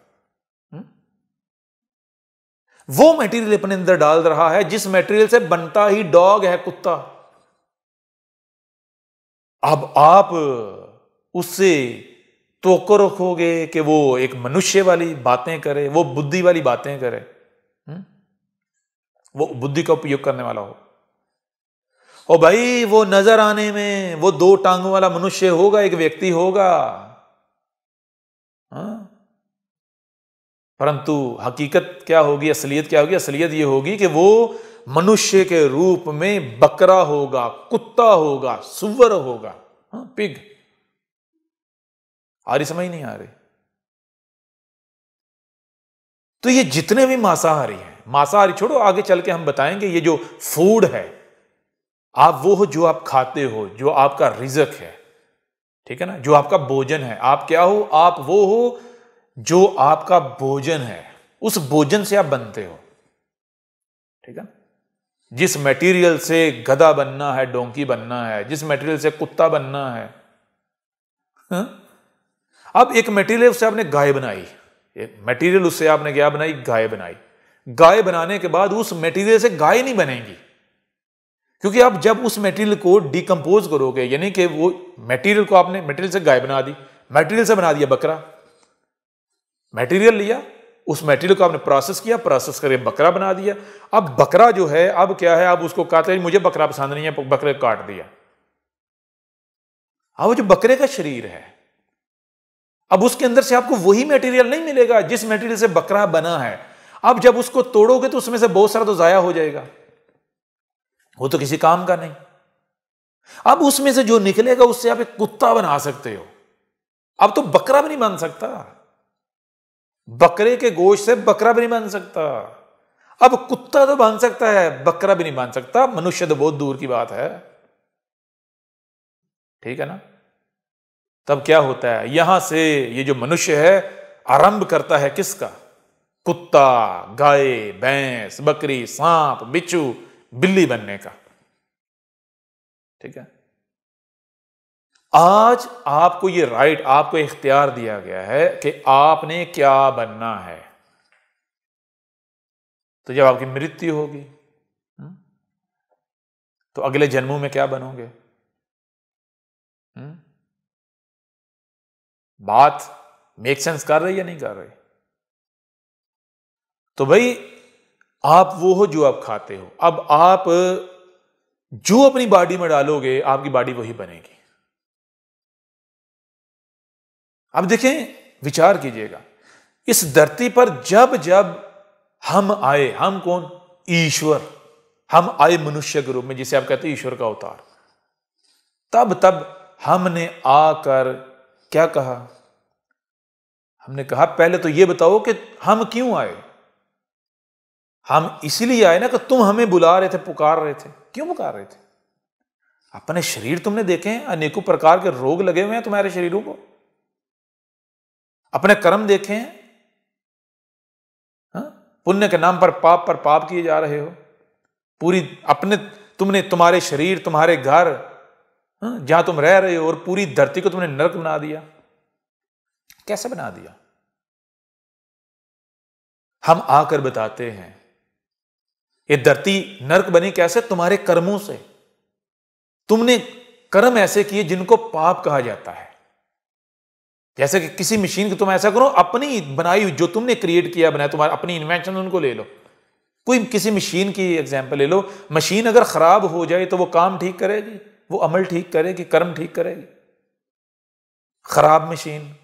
वो मटेरियल अपने अंदर डाल रहा है जिस मटेरियल से बनता ही डॉग है, कुत्ता। अब आप उससे तो रखोगे कि वो एक मनुष्य वाली बातें करे, वो बुद्धि वाली बातें करे, वो बुद्धि का उपयोग करने वाला हो। और भाई वो नजर आने में वो दो टांगों वाला मनुष्य होगा, एक व्यक्ति होगा, परंतु हकीकत क्या होगी, असलियत क्या होगी? असलियत ये होगी कि वो मनुष्य के रूप में बकरा होगा, कुत्ता होगा, सुअर होगा, पिग। आ रही समझ नहीं आ रही? तो ये जितने भी मांसाहारी हैं, मांसाहारी छोड़ो, आगे चल के हम बताएंगे ये जो फूड है, आप वो हो जो आप खाते हो, जो आपका रिज़्क है, ठीक है ना, जो आपका भोजन है। आप क्या हो? आप वो हो जो आपका भोजन है, उस भोजन से आप बनते हो, ठीक है। जिस मटेरियल से गधा बनना है, डोंकी बनना है, जिस मटेरियल से कुत्ता बनना है, अब एक मटेरियल से आपने गाय बनाई, एक मटेरियल उससे आपने क्या बनाई? गाय बनाई। गाय बनाने के बाद उस मटेरियल से गाय नहीं बनेगी, क्योंकि आप जब उस मटेरियल को डिकम्पोज करोगे, यानी कि वो मटेरियल को आपने मटेरियल से गाय बना दी, मटेरियल से बना दिया बकरा। मटेरियल लिया, उस मटेरियल को आपने प्रोसेस किया, प्रोसेस करके बकरा बना दिया। अब बकरा जो है, अब क्या है, अब उसको कहते हैं मुझे बकरा पसंद नहीं है, बकरे को काट दिया। अब जो बकरे का शरीर है, अब उसके अंदर से आपको वही मटेरियल नहीं मिलेगा जिस मटेरियल से बकरा बना है। अब जब उसको तोड़ोगे तो उसमें से बहुत सारा तो जाया हो जाएगा, वो तो किसी काम का नहीं। अब उसमें से जो निकलेगा उससे आप एक कुत्ता बना सकते हो। अब तो बकरा भी नहीं बन सकता, बकरे के गोश्त से बकरा भी नहीं बन सकता। अब कुत्ता तो बन सकता है, बकरा भी नहीं बन सकता, मनुष्य तो बहुत दूर की बात है, ठीक है ना। तब क्या होता है, यहां से ये जो मनुष्य है आरंभ करता है किसका? कुत्ता, गाय, भैंस, बकरी, सांप, बिच्छू, बिल्ली बनने का, ठीक है। आज आपको ये राइट, आपको इख्तियार दिया गया है कि आपने क्या बनना है। तो जब आपकी मृत्यु होगी तो अगले जन्मों में क्या बनोगे? बात मेक सेंस कर रही है, नहीं कर रही? तो भाई आप वो हो जो आप खाते हो। अब आप जो अपनी बॉडी में डालोगे, आपकी बॉडी वही बनेगी। अब देखें, विचार कीजिएगा, इस धरती पर जब जब हम आए, हम कौन? ईश्वर। हम आए मनुष्य के रूप में, जिसे आप कहते हैं ईश्वर का अवतार। तब तब हमने आकर क्या कहा? हमने कहा पहले तो ये बताओ कि हम क्यों आए। हम इसलिए आए ना कि तुम हमें बुला रहे थे, पुकार रहे थे। क्यों पुकार रहे थे? अपने शरीर तुमने देखे हैं, अनेकों प्रकार के रोग लगे हुए हैं तुम्हारे शरीरों को। अपने कर्म देखे हैं, पुण्य के नाम पर पाप किए जा रहे हो। पूरी अपने तुमने, तुम्हारे शरीर, तुम्हारे घर, जहां तुम रह रहे हो, और पूरी धरती को तुमने नरक बना दिया। कैसे बना दिया? हम आकर बताते हैं ये धरती नरक बनी कैसे? तुम्हारे कर्मों से। तुमने कर्म ऐसे किए जिनको पाप कहा जाता है। जैसे कि किसी मशीन को तुम ऐसा करो, अपनी बनाई हुई, जो तुमने क्रिएट किया, बनाया, तुम्हारा अपनी इन्वेंशन, उनको ले लो। कोई किसी मशीन की एग्जांपल ले लो। मशीन अगर खराब हो जाए तो वो काम ठीक करेगी, वो अमल ठीक करेगी, कर्म ठीक करेगी? खराब मशीन,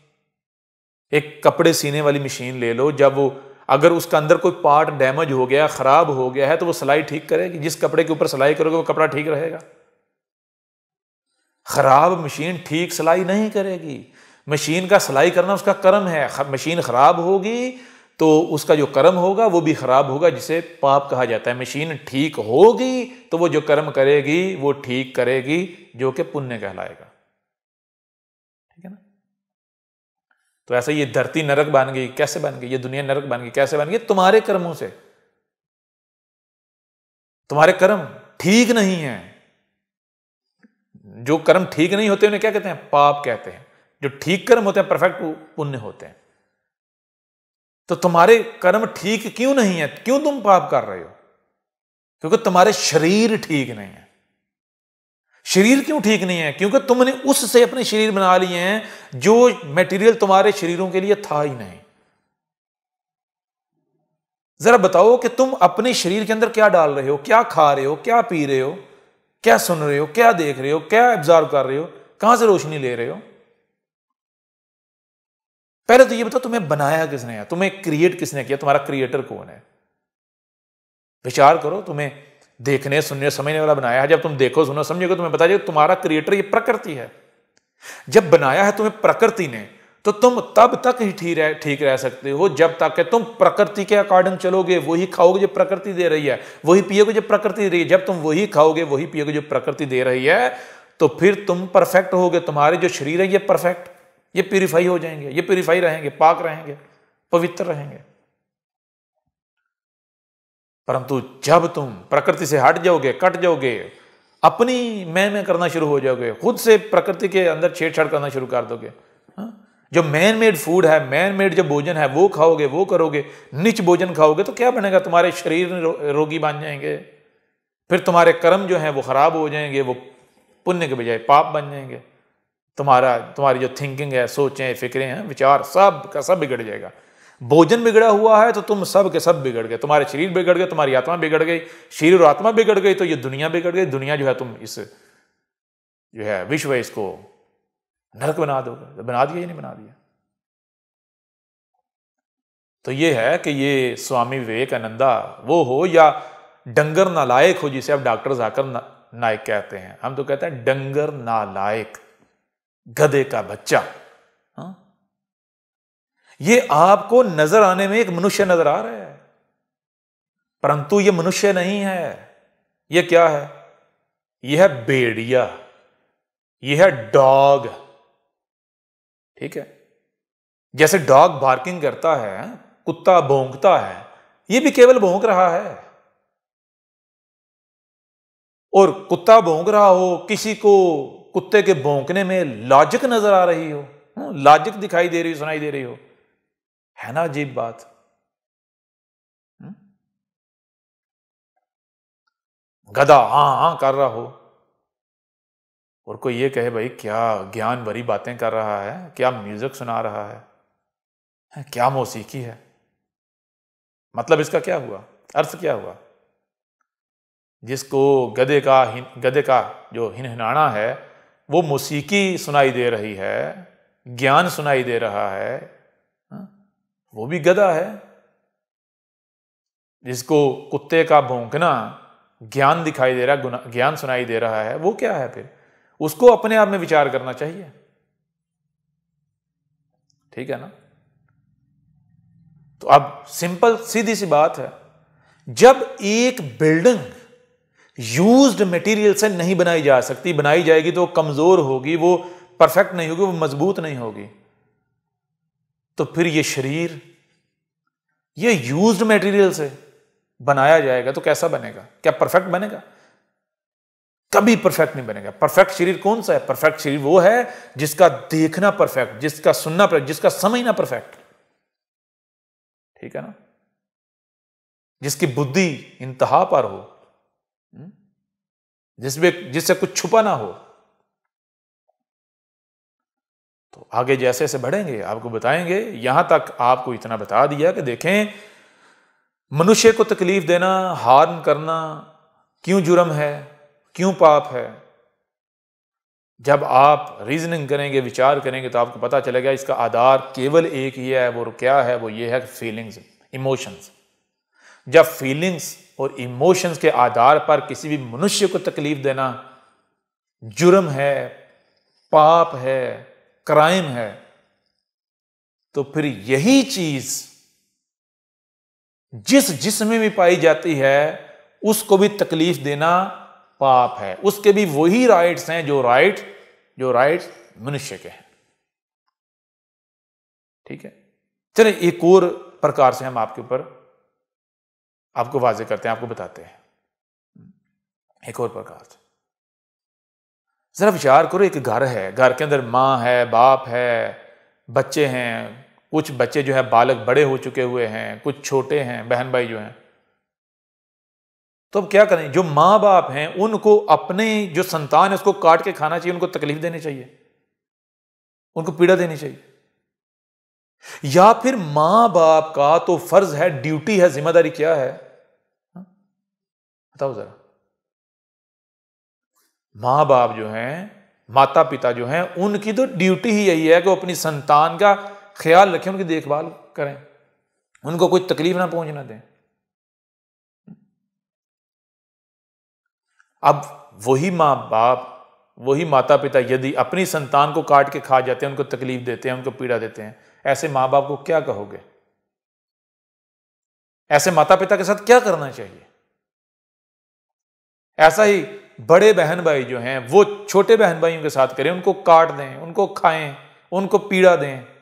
एक कपड़े सीने वाली मशीन ले लो, जब वो अगर उसका अंदर कोई पार्ट डैमेज हो गया, खराब हो गया है, तो वो सिलाई ठीक करेगी? जिस कपड़े के ऊपर सिलाई करोगे वो कपड़ा ठीक रहेगा? खराब मशीन ठीक सिलाई नहीं करेगी। मशीन का सिलाई करना उसका कर्म है। मशीन खराब होगी तो उसका जो कर्म होगा वो भी खराब होगा, जिसे पाप कहा जाता है। मशीन ठीक होगी तो वो जो कर्म करेगी वो ठीक करेगी, जो कि पुण्य कहलाएगा, ठीक है ना। तो ऐसा ये धरती नरक बन गई, कैसे बन गई? ये दुनिया नरक बन गई, कैसे बन गई? तुम्हारे कर्मों से। तुम्हारे कर्म ठीक नहीं है। जो कर्म ठीक नहीं होते उन्हें क्या कहते हैं? पाप कहते हैं। जो ठीक कर्म होते हैं, परफेक्ट, पुण्य होते हैं। तो तुम्हारे कर्म ठीक क्यों नहीं है? क्यों तुम पाप कर रहे हो? क्योंकि तुम्हारे शरीर ठीक नहीं है। शरीर क्यों ठीक नहीं है? क्योंकि तुमने उससे अपने शरीर बना लिए हैं जो मटेरियल तुम्हारे शरीरों के लिए था ही नहीं। जरा बताओ कि तुम अपने शरीर के अंदर क्या डाल रहे हो, क्या खा रहे हो, क्या पी रहे हो, क्या सुन रहे हो, क्या देख रहे हो, क्या ऑब्जर्व कर रहे हो, कहां से रोशनी ले रहे हो? पहले तो ये बताओ, तुम्हें बनाया किसने है? तुम्हें क्रिएट किसने किया? तुम्हारा क्रिएटर कौन है? विचार करो। तुम्हें देखने, सुनने, समझने वाला बनाया है। जब तुम देखो, सुनो, समझोगे, तुम्हें पता चलेगा तुम्हारा क्रिएटर ये प्रकृति है। जब बनाया है तुम्हें प्रकृति ने, तो तुम तब तक ही ठीक रह सकते हो जब तक कि तुम प्रकृति के अकॉर्डिंग चलोगे। वही खाओगे जो प्रकृति दे रही है, वही पियोगे जो प्रकृति दे रही है। जब तुम वही खाओगे, वही पियोगे जो प्रकृति दे रही है, तो फिर तुम परफेक्ट होगे। तुम्हारे जो शरीर है ये परफेक्ट, ये प्यूरिफाई हो जाएंगे, ये प्यूरिफाई रहेंगे, पाक रहेंगे, पवित्र रहेंगे। परंतु जब तुम प्रकृति से हट जाओगे, कट जाओगे, अपनी मैं करना शुरू हो जाओगे, खुद से प्रकृति के अंदर छेड़छाड़ करना शुरू कर दोगे, जो मैन मेड फूड है, मैन मेड जो भोजन है वो खाओगे, वो करोगे, निच भोजन खाओगे, तो क्या बनेगा? तुम्हारे शरीर रोगी बन जाएंगे। फिर तुम्हारे कर्म जो हैं वो खराब हो जाएंगे, वो पुण्य के बजाय पाप बन जाएंगे। तुम्हारी जो थिंकिंग है, सोचें, फिक्रें हैं, विचार, सब का सब बिगड़ जाएगा। भोजन बिगड़ा हुआ है तो तुम सब के सब बिगड़ गए। तुम्हारे शरीर बिगड़ गए, तुम्हारी आत्मा बिगड़ गई, शरीर और आत्मा बिगड़ गई तो ये दुनिया बिगड़ गई। दुनिया जो है, तुम इस जो है विश्व है, इसको नरक बना दोगे। तो बना दिया या नहीं बना दिया? तो ये है कि ये स्वामी विवेकानंदा वो हो या डंगर नालायक हो, जिसे अब डॉक्टर जाकिर नाइक कहते हैं। हम तो कहते हैं डंगर नालायक, गधे का बच्चा। हाँ? ये आपको नजर आने में एक मनुष्य नजर आ रहा है, परंतु ये मनुष्य नहीं है। ये क्या है? यह है भेड़िया, यह है डॉग। ठीक है? जैसे डॉग बार्किंग करता है, कुत्ता भौंकता है, ये भी केवल भौंक रहा है। और कुत्ता भौंक रहा हो, किसी को कुत्ते के भौंकने में लॉजिक नजर आ रही हो, लॉजिक दिखाई दे रही हो, सुनाई दे रही हो, है ना अजीब बात? गधा हाँ हाँ कर रहा हो, और कोई ये कहे भाई क्या ज्ञान भरी बातें कर रहा है, क्या म्यूजिक सुना रहा है, क्या मौसीकी है। मतलब इसका क्या हुआ? अर्थ क्या हुआ? जिसको गधे का जो हिनहिनाना है वो मौसीकी सुनाई दे रही है, ज्ञान सुनाई दे रहा है, वो भी गधा है। जिसको कुत्ते का भौंकना ज्ञान दिखाई दे रहा है, ज्ञान सुनाई दे रहा है, वो क्या है? फिर उसको अपने आप में विचार करना चाहिए। ठीक है ना? तो अब सिंपल सीधी सी बात है, जब एक बिल्डिंग यूज्ड मटेरियल से नहीं बनाई जा सकती, बनाई जाएगी तो कमजोर होगी, वो परफेक्ट नहीं होगी, वो मजबूत नहीं होगी, तो फिर ये शरीर ये यूज्ड मटेरियल से बनाया जाएगा तो कैसा बनेगा? क्या परफेक्ट बनेगा? कभी परफेक्ट नहीं बनेगा। परफेक्ट शरीर कौन सा है? परफेक्ट शरीर वो है जिसका देखना परफेक्ट, जिसका सुनना परफेक्ट, जिसका समझना परफेक्ट। ठीक है ना? जिसकी बुद्धि इंतहा पर हो, जिससे कुछ छुपा ना हो। तो आगे जैसे जैसे बढ़ेंगे आपको बताएंगे। यहां तक आपको इतना बता दिया कि देखें, मनुष्य को तकलीफ देना, हार्म करना क्यों जुर्म है, क्यों पाप है। जब आप रीजनिंग करेंगे, विचार करेंगे, तो आपको पता चलेगा इसका आधार केवल एक ही है। वो क्या है? वो ये है फीलिंग्स, इमोशंस। जब फीलिंग्स और इमोशंस के आधार पर किसी भी मनुष्य को तकलीफ देना जुर्म है, पाप है, क्राइम है, तो फिर यही चीज जिस जिस्म में भी पाई जाती है उसको भी तकलीफ देना पाप है। उसके भी वही राइट्स हैं जो राइट्स मनुष्य के हैं। ठीक है, चले एक और प्रकार से हम आपको वाजे करते हैं, आपको बताते हैं एक और प्रकार से। जरा विचार करो, एक घर है, घर के अंदर माँ है, बाप है, बच्चे हैं, कुछ बच्चे जो है बालक बड़े हो चुके हुए हैं, कुछ छोटे हैं, बहन भाई जो हैं। तो अब क्या करें? जो माँ बाप हैं उनको अपने जो संतान है उसको काट के खाना चाहिए, उनको तकलीफ देनी चाहिए, उनको पीड़ा देनी चाहिए, या फिर मां बाप का तो फर्ज है, ड्यूटी है, जिम्मेदारी क्या है? बताओ जरा। मां बाप जो हैं, माता पिता जो हैं, उनकी तो ड्यूटी ही यही है कि वो अपनी संतान का ख्याल रखें, उनकी देखभाल करें, उनको कोई तकलीफ ना पहुंचना दें। अब वही मां बाप, वही माता पिता यदि अपनी संतान को काट के खा जाते हैं, उनको तकलीफ देते हैं, उनको पीड़ा देते हैं, ऐसे मां बाप को क्या कहोगे? ऐसे माता पिता के साथ क्या करना चाहिए? ऐसा ही बड़े बहन भाई जो हैं वो छोटे बहन भाइयों के साथ करें, उनको काट दें, उनको खाएं, उनको पीड़ा दें।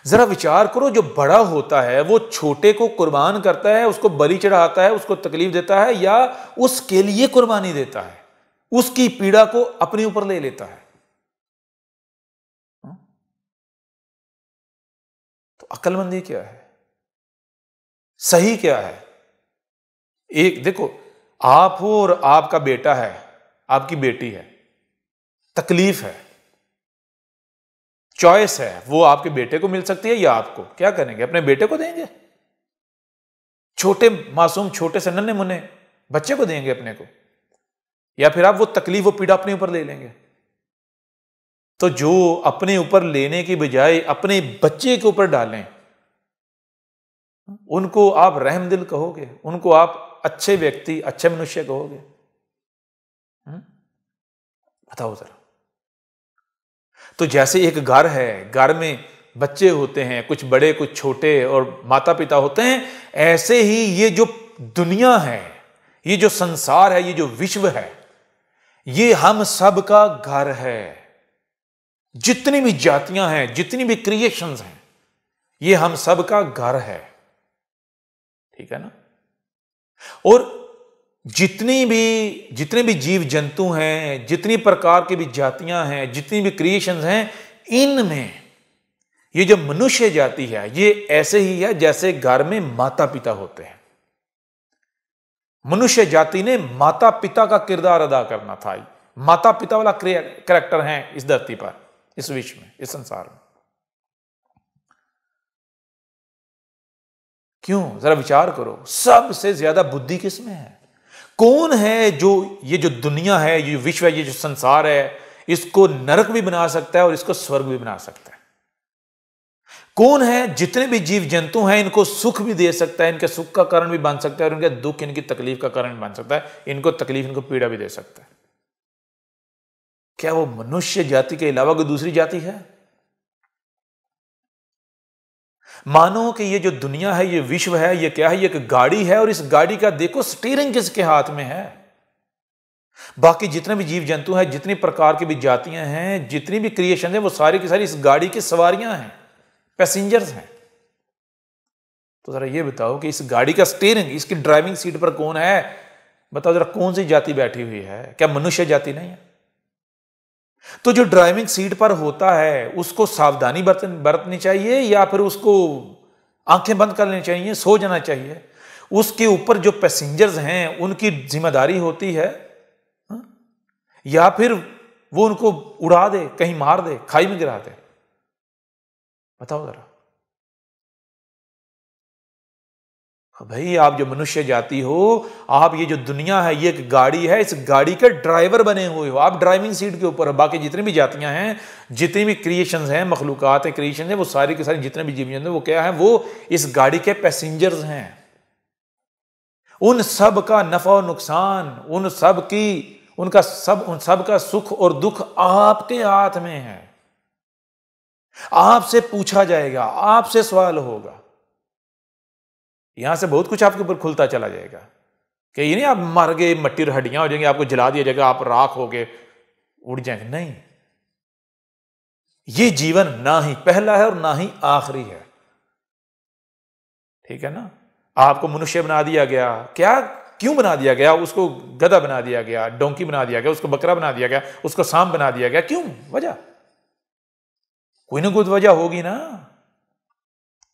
जरा विचार करो, जो बड़ा होता है वो छोटे को कुर्बान करता है, उसको बलि चढ़ाता है, उसको तकलीफ देता है, या उसके लिए कुर्बानी देता है, उसकी पीड़ा को अपने ऊपर ले लेता है? तो अक्लमंदी क्या है? सही क्या है? एक देखो, आप हो और आपका बेटा है, आपकी बेटी है, तकलीफ है, चॉइस है, वो आपके बेटे को मिल सकती है या आपको। क्या करेंगे? अपने बेटे को देंगे? छोटे मासूम, छोटे से नन्हे मुन्ने बच्चे को देंगे अपने को, या फिर आप वो तकलीफ, वो पीड़ा अपने ऊपर ले लेंगे? तो जो अपने ऊपर लेने की बजाय अपने बच्चे के ऊपर डालें, उनको आप रहमदिल कहोगे, उनको आप अच्छे व्यक्ति, अच्छे मनुष्य कहोगे? बताओ जरा। तो जैसे एक घर है, घर में बच्चे होते हैं, कुछ बड़े कुछ छोटे, और माता पिता होते हैं, ऐसे ही ये जो दुनिया है, ये जो संसार है, ये जो विश्व है, ये हम सब का घर है। जितनी भी जातियां हैं, जितनी भी क्रिएशंस हैं, ये हम सब का घर है, ठीक है ना? और जितने भी जीव जंतु हैं, जितनी प्रकार की भी जातियां हैं, जितनी भी क्रिएशंस हैं, इनमें ये जो मनुष्य जाति है, ये ऐसे ही है जैसे घर में माता पिता होते हैं। मनुष्य जाति ने माता पिता का किरदार अदा करना था। माता पिता वाला कैरेक्टर है इस धरती पर, इस विश्व में, इस संसार में। क्यों? जरा विचार करो, सबसे ज्यादा बुद्धि किसमें है? कौन है जो ये जो दुनिया है, ये विश्व है, ये जो संसार है, इसको नरक भी बना सकता है और इसको स्वर्ग भी बना सकता है? कौन है जितने भी जीव जंतु हैं, इनको सुख भी दे सकता है, इनके सुख का कारण भी बन सकता है, और इनके दुख, इनकी तकलीफ का कारण भी बन सकता है, इनको तकलीफ, इनको पीड़ा भी दे सकता है? क्या वो मनुष्य जाति के अलावा कोई दूसरी जाति है? मानो कि ये जो दुनिया है, ये विश्व है, ये क्या है? ये एक गाड़ी है, और इस गाड़ी का देखो स्टीयरिंग किसके हाथ में है? बाकी जितने भी जीव जंतु हैं, जितनी प्रकार की भी जातियां हैं, जितनी भी क्रिएशन है, वो सारी की सारी इस गाड़ी की सवारियां हैं, पैसेंजर्स हैं। तो जरा ये बताओ कि इस गाड़ी का स्टीयरिंग, इसकी ड्राइविंग सीट पर कौन है? बताओ जरा, कौन सी जाति बैठी हुई है? क्या मनुष्य जाति नहीं है? तो जो ड्राइविंग सीट पर होता है, उसको सावधानी बरतनी चाहिए, या फिर उसको आंखें बंद कर लेनी चाहिए, सो जाना चाहिए? उसके ऊपर जो पैसेंजर्स हैं, उनकी जिम्मेदारी होती है, या फिर वो उनको उड़ा दे, कहीं मार दे, खाई में गिरा दे? बताओ जरा। भाई, आप जो मनुष्य जाति हो, आप ये जो दुनिया है, ये एक गाड़ी है, इस गाड़ी के ड्राइवर बने हुए हो, आप ड्राइविंग सीट के ऊपर हो। बाकी जितनी भी जातियां हैं, जितनी भी क्रिएशंस हैं, मखलूकात है, क्रिएशन है, वो सारी की सारी जितने भी जीव जंतु, वो क्या है? वो इस गाड़ी के पैसेंजर्स हैं। उन सब का नफा और नुकसान, उन सब का सुख और दुख आपके हाथ में है। आपसे पूछा जाएगा, आपसे सवाल होगा। यहां से बहुत कुछ आपके ऊपर खुलता चला जाएगा कि ये नहीं आप मर गए, मट्टी और हड्डियां हो जाएंगी, आपको जला दिया जाएगा, आप राख हो गए, उड़ जाएंगे। नहीं, ये जीवन ना ही पहला है और ना ही आखिरी है। ठीक है ना। आपको मनुष्य बना दिया गया, क्या क्यों बना दिया गया? उसको गधा बना दिया गया, डोंकी बना दिया गया, उसको बकरा बना दिया गया, उसको सांप बना दिया गया, क्यों? वजह कोई ना कोई वजह होगी ना।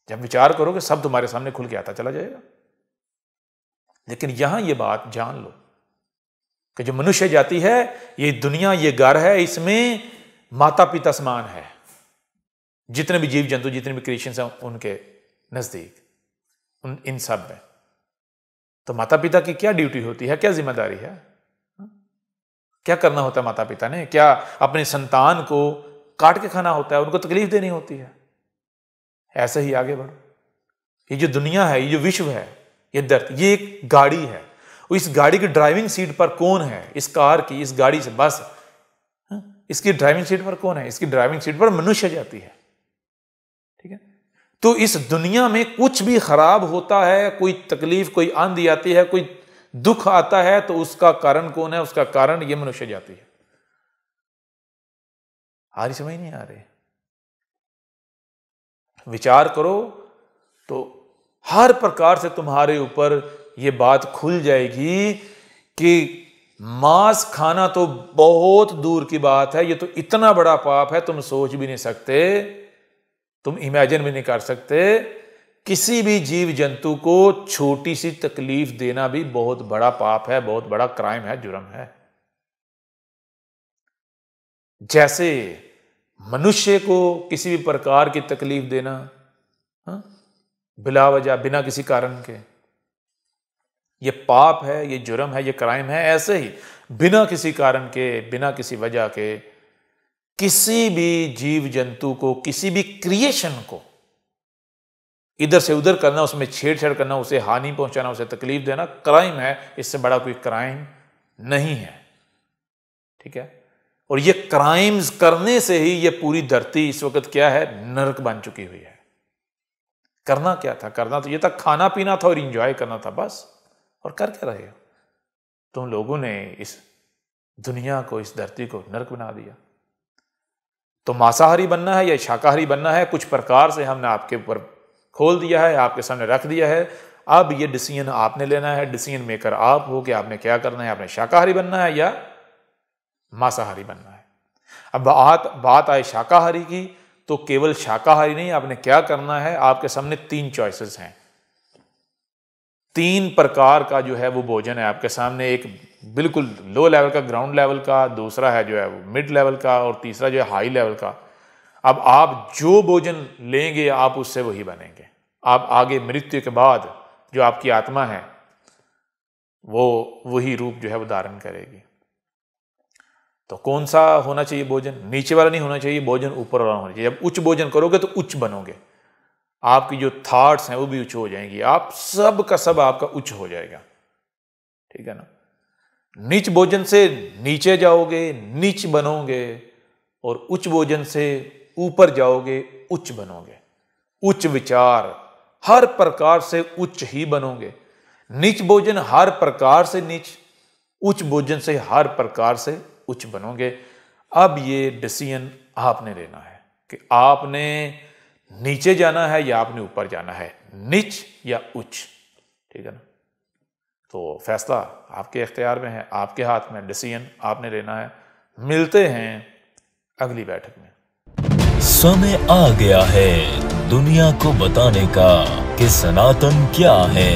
जब विचार करोगे सब तुम्हारे सामने खुल के आता चला जाएगा। लेकिन यहां ये बात जान लो कि जो मनुष्य जाति है, ये दुनिया, ये घर है, इसमें माता पिता समान है। जितने भी जीव जंतु, जितने भी क्रिएशंस हैं उनके नजदीक इन सब में तो माता पिता की क्या ड्यूटी होती है, क्या जिम्मेदारी है? क्या करना होता है माता पिता ने? क्या अपने संतान को काट के खाना होता है, उनको तकलीफ देनी होती है? ऐसे ही आगे बढ़ो। ये जो दुनिया है, ये जो विश्व है, ये धरती, ये एक गाड़ी है। इस गाड़ी की ड्राइविंग सीट पर कौन है? इस कार की, इस गाड़ी से बस इसकी ड्राइविंग सीट पर कौन है? इसकी ड्राइविंग सीट पर मनुष्य जाती है। ठीक है। तो इस दुनिया में कुछ भी खराब होता है, कोई तकलीफ, कोई आंधी आती है, कोई दुख आता है, तो उसका कारण कौन है? उसका कारण ये मनुष्य जाती है। आ रही समझ नहीं आ रही? विचार करो तो हर प्रकार से तुम्हारे ऊपर ये बात खुल जाएगी कि मांस खाना तो बहुत दूर की बात है, ये तो इतना बड़ा पाप है, तुम सोच भी नहीं सकते, तुम इमेजिन भी नहीं कर सकते। किसी भी जीव जंतु को छोटी सी तकलीफ देना भी बहुत बड़ा पाप है, बहुत बड़ा क्राइम है, जुर्म है। जैसे मनुष्य को किसी भी प्रकार की तकलीफ देना बिला वजह, बिना किसी कारण के, ये पाप है, ये जुर्म है, ये क्राइम है। ऐसे ही बिना किसी कारण के, बिना किसी वजह के किसी भी जीव जंतु को, किसी भी क्रिएशन को इधर से उधर करना, उसमें छेड़छाड़ करना, उसे हानि पहुंचाना, उसे तकलीफ देना क्राइम है। इससे बड़ा कोई क्राइम नहीं है। ठीक है। और ये क्राइम्स करने से ही ये पूरी धरती इस वक्त क्या है? नरक बन चुकी हुई है। करना क्या था? करना तो ये था, खाना पीना था और इंजॉय करना था बस। और कर क्या रहे हो तुम लोगों ने? इस दुनिया को, इस धरती को नरक बना दिया। तो मांसाहारी बनना है या शाकाहारी बनना है, कुछ प्रकार से हमने आपके ऊपर खोल दिया है, आपके सामने रख दिया है। अब ये डिसीजन आपने लेना है, डिसीजन मेकर आप हो कि आपने क्या करना है। आपने शाकाहारी बनना है या मांसाहारी बनना है। अब बात आए शाकाहारी की, तो केवल शाकाहारी नहीं, आपने क्या करना है? आपके सामने 3 चॉइसेस हैं। 3 प्रकार का जो है वो भोजन है आपके सामने। एक बिल्कुल लो लेवल का, ग्राउंड लेवल का, दूसरा है जो है वो मिड लेवल का, और तीसरा जो है हाई लेवल का। अब आप जो भोजन लेंगे आप उससे वही बनेंगे। आप आगे मृत्यु के बाद जो आपकी आत्मा है वो वही रूप जो है वो धारण करेगी। तो कौन सा होना चाहिए भोजन? नीचे वाला नहीं होना चाहिए, भोजन ऊपर वाला होना चाहिए। जब उच्च भोजन करोगे तो उच्च बनोगे, आपकी जो थॉट्स हैं वो भी उच्च हो जाएंगी, आप सब का सब आपका उच्च हो जाएगा। ठीक है ना। नीच भोजन से नीचे जाओगे, नीच बनोगे, और उच्च भोजन से ऊपर जाओगे, उच्च बनोगे। उच्च विचार, हर प्रकार से उच्च ही बनोगे। नीच भोजन हर प्रकार से नीच, उच्च भोजन से हर प्रकार से उच्च बनोगे। अब ये डिसीजन आपने लेना है कि आपने नीचे जाना है या आपने ऊपर जाना है, नीच या उच्च। ठीक है ना। तो फैसला आपके इख्तियार में है, आपके हाथ में, डिसीजन आपने लेना है। मिलते हैं अगली बैठक में। समय आ गया है दुनिया को बताने का कि सनातन क्या है।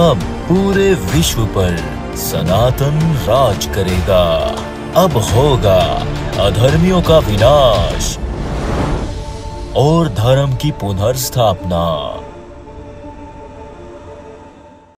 अब पूरे विश्व पर सनातन राज करेगा। अब होगा अधर्मियों का विनाश और धर्म की पुनर्स्थापना।